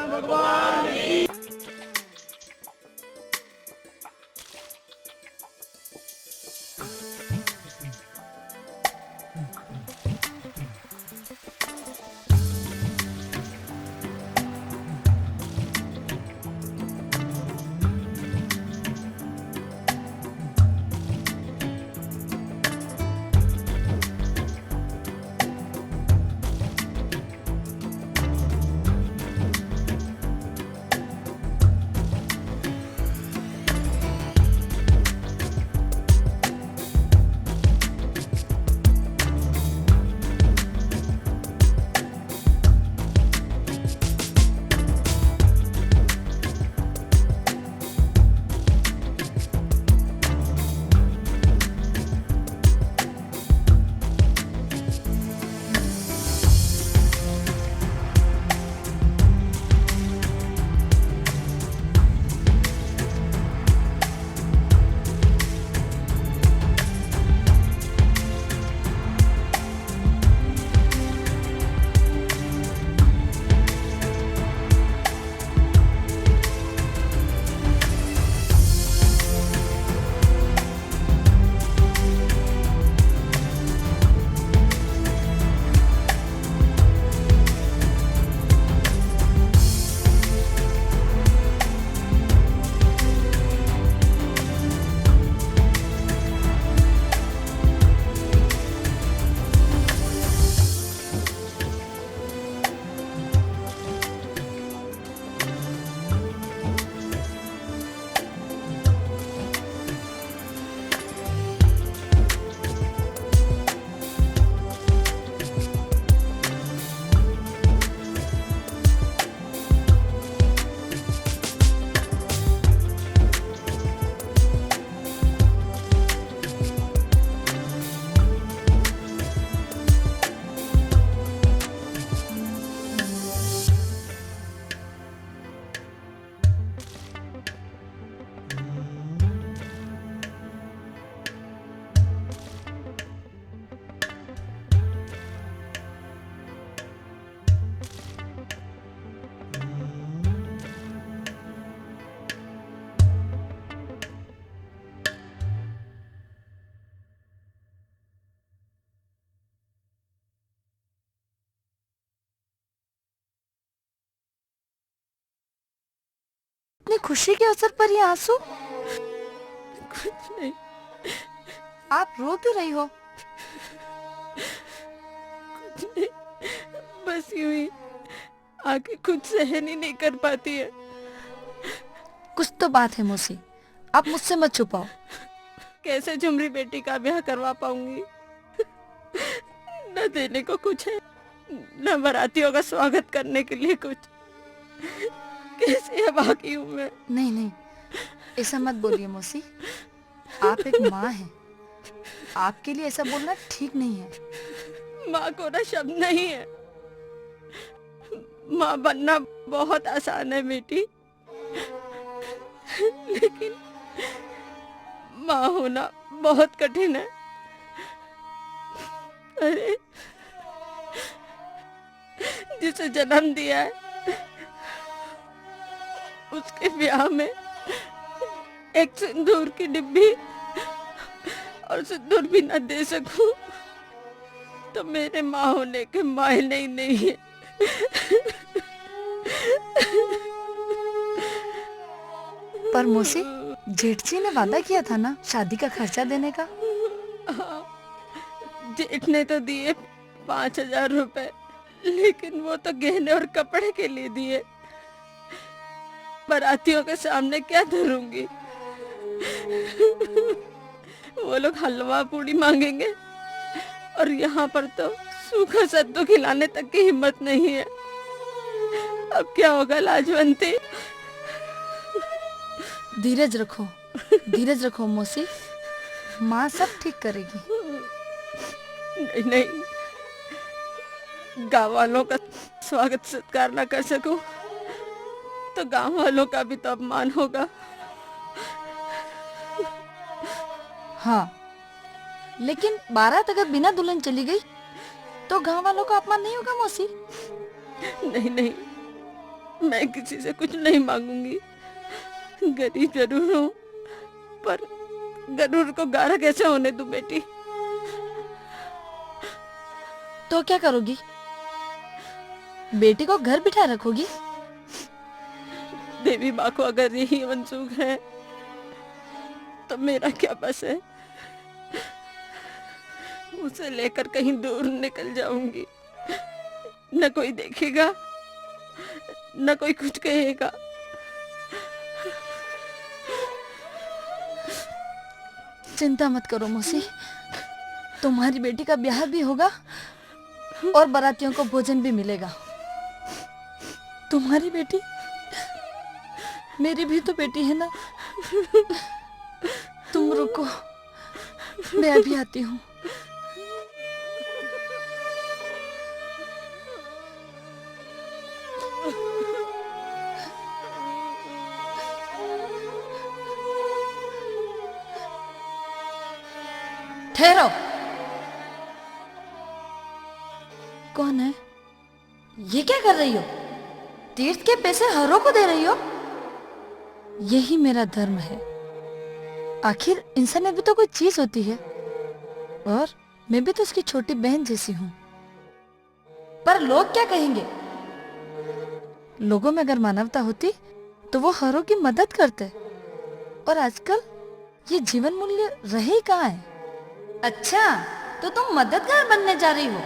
इतनी खुशी के अवसर पर ये आंसू? कुछ नहीं। आप रो क्यों रही हो? कुछ नहीं, बस यूं ही आके खुद सहन ही नहीं कर पाती है। कुछ तो बात है मौसी, आप मुझसे मत छुपाओ। कैसे झुमरी बेटी का ब्याह करवा पाऊंगी? न देने को कुछ है, न बारातियों का स्वागत करने के लिए कुछ। कैसे अभागी हूँ मैं। नहीं नहीं, ऐसा मत बोलिए मौसी, आप एक माँ हैं, आपके लिए ऐसा बोलना ठीक नहीं है। माँ को ना शब्द नहीं है। माँ बनना बहुत आसान है बेटी, लेकिन माँ होना बहुत कठिन है। अरे जिसे जन्म दिया है उसके ब्याह में एक सिंदूर की डिब्बी और सिंदूर भी न दे सकूं तो मेरे माँ होने के मायने ही नहीं है। पर मौसी, जेठ जी ने वादा किया था ना शादी का खर्चा देने का। जेठ ने तो दिए 5,000 रुपए, लेकिन वो तो गहने और कपड़े के लिए दिए। बारातियों के सामने क्या धरूंगी? वो लोग हलवा पूड़ी मांगेंगे और यहाँ पर तो सूखा सत्तू खिलाने तक की हिम्मत नहीं है। अब क्या होगा लाजवंती? धीरज रखो मौसी, माँ सब ठीक करेगी। नहीं नहीं, गाँव वालों का स्वागत सत्कार ना कर सकूं तो गाँव वालों का भी तो अपमान होगा। हाँ, लेकिन बारात अगर बिना दुल्हन चली गई तो गांव वालों का अपमान नहीं होगा मौसी? नहीं नहीं, मैं किसी से कुछ नहीं मांगूंगी। गरीब जरूर हूँ, पर गरूर को गारा कैसे होने दूं बेटी? तो क्या करोगी? बेटी को घर बिठा रखोगी? देवी माँ को अगर यही मंसूख है तो मेरा क्या बस है? उसे लेकर कहीं दूर निकल जाऊंगी, न कोई देखेगा न कोई कुछ कहेगा। चिंता मत करो मौसी, तुम्हारी बेटी का ब्याह भी होगा और बारातियों को भोजन भी मिलेगा। तुम्हारी बेटी मेरी भी तो बेटी है ना। तुम रुको, मैं अभी आती हूँ। ठहरो। कौन है? ये क्या कर रही हो? तीर्थ के पैसे हरों को दे रही हो? यही मेरा धर्म है। आखिर इंसानियत भी तो कोई चीज होती है, और मैं भी तो उसकी छोटी बहन जैसी हूँ। पर लोग क्या कहेंगे? लोगों में अगर मानवता होती तो वो हरों की मदद करते, और आजकल ये जीवन मूल्य रहे ही कहाँ है? अच्छा, तो तुम मददगार बनने जा रही हो?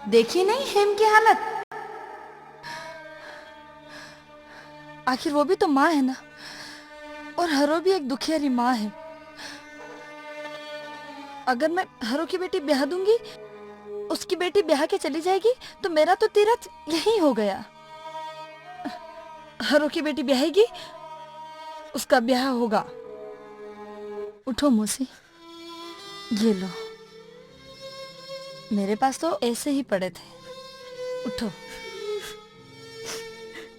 देखी नहीं हेम की हालत? आखिर वो भी तो माँ है ना, और हरो भी एक दुखियारी माँ है। अगर मैं हरो की बेटी ब्याह दूंगी, उसकी बेटी ब्याह के चली जाएगी, तो मेरा तो तीरथ यही हो गया। हरो की बेटी ब्याहेगी, उसका ब्याह होगा। उठो मौसी, ये लो, मेरे पास तो ऐसे ही पड़े थे। उठो।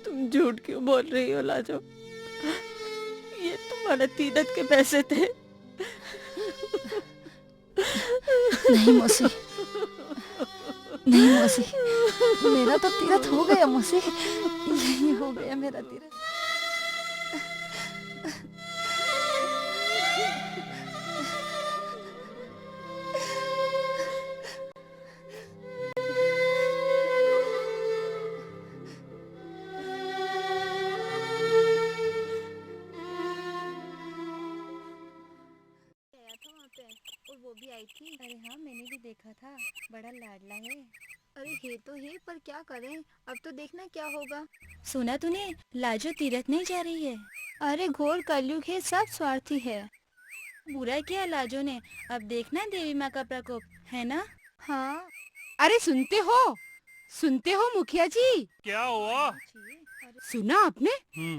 तुम झूठ क्यों बोल रही हो लाजो? ये तुम्हारे तीरथ के पैसे थे। नहीं मौसी, नहीं मौसी, मेरा तो तीरथ हो गया मौसी, यही हो गया मेरा तीरथ। और वो भी आई थी। अरे हाँ, मैंने भी देखा था, बड़ा लाडला है। अरे है तो है, पर क्या करें, अब तो देखना क्या होगा। सुना तूने, लाजो तीरथ नहीं जा रही है। अरे घोर कलयुग है, सब स्वार्थी है। बुरा किया लाजो ने, अब देखना देवी माँ का प्रकोप, है ना? हाँ। अरे सुनते हो मुखिया जी? क्या हुआ? सुना आपने?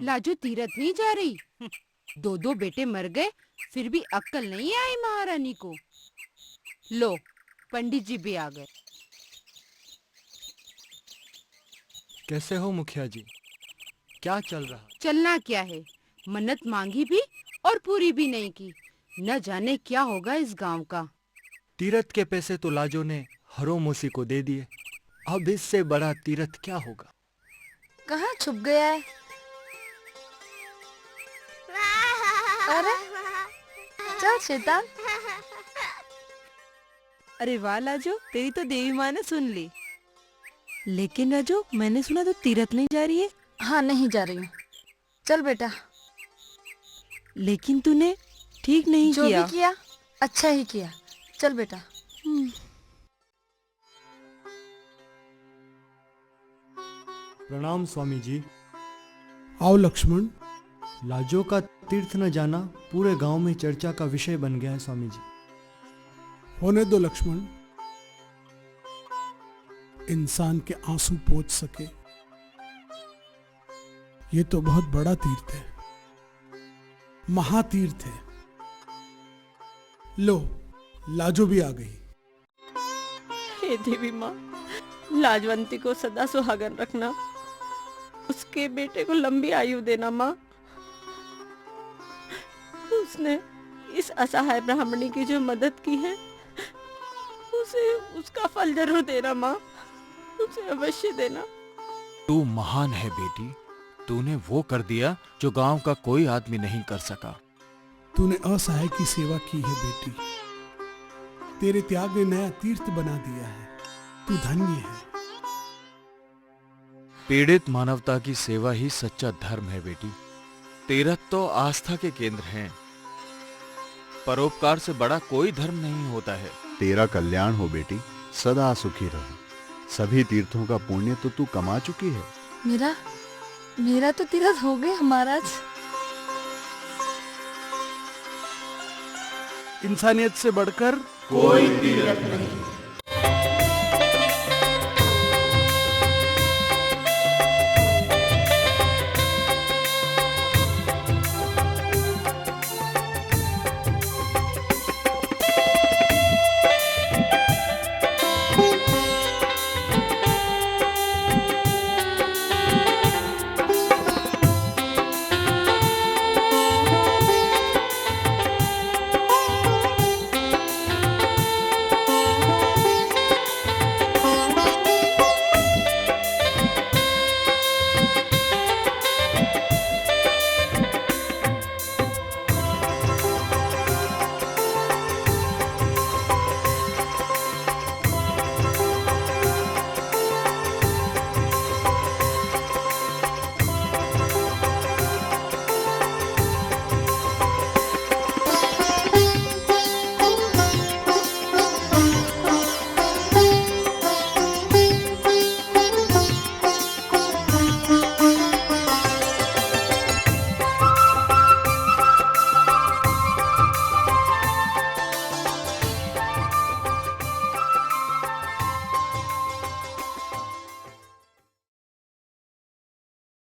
लाजो तीरथ नहीं जा रही। दो बेटे मर गए, फिर भी अक्ल नहीं आई महारानी को। लो, पंडित जी भी आ गए। कैसे हो मुखिया जी? क्या चल रहा? चलना क्या है, मन्नत मांगी भी और पूरी भी नहीं की। न जाने क्या होगा इस गांव का। तीरथ के पैसे तो लाजो ने हरो मौसी को दे दिए, अब इससे बड़ा तीरथ क्या होगा? कहाँ छुप गया है? अरे चल शैतान। अरे वाह लाजो, तेरी तो देवी माँ ने सुन ली। लेकिन राजू, मैंने सुना तो तीरथ नहीं जा रही है। हाँ, नहीं जा रही हूँ। चल बेटा। लेकिन तूने ठीक नहीं जो किया। भी किया अच्छा ही किया। चल बेटा। प्रणाम स्वामी जी। आओ लक्ष्मण। लाजो का तीर्थ न जाना पूरे गांव में चर्चा का विषय बन गया है स्वामी जी। होने दो लक्ष्मण, इंसान के आंसू पोंछ सके ये तो बहुत बड़ा तीर्थ है, महातीर्थ है। लो, लाजो भी आ गई। हे देवी माँ, लाजवंती को सदा सुहागन रखना, उसके बेटे को लंबी आयु देना माँ। उसने इस असहाय ब्राह्मणी की जो मदद की है, उसे उसका फल जरूर देना माँ, उसे अवश्य देना। तू महान है बेटी, तूने वो कर दिया जो गांव का कोई आदमी नहीं कर सका। तूने असहाय की सेवा की है बेटी, तेरे त्याग ने नया तीर्थ बना दिया है, तू धन्य है। पीड़ित मानवता की सेवा ही सच्चा धर्म है बेटी। तीर्थ तो आस्था के केंद्र हैं, परोपकार से बड़ा कोई धर्म नहीं होता है। तेरा कल्याण हो बेटी, सदा सुखी रहो। सभी तीर्थों का पुण्य तो तू कमा चुकी है। मेरा तो तीर्थ हो गया महाराज। इंसानियत से बढ़कर कोई तीर्थ नहीं।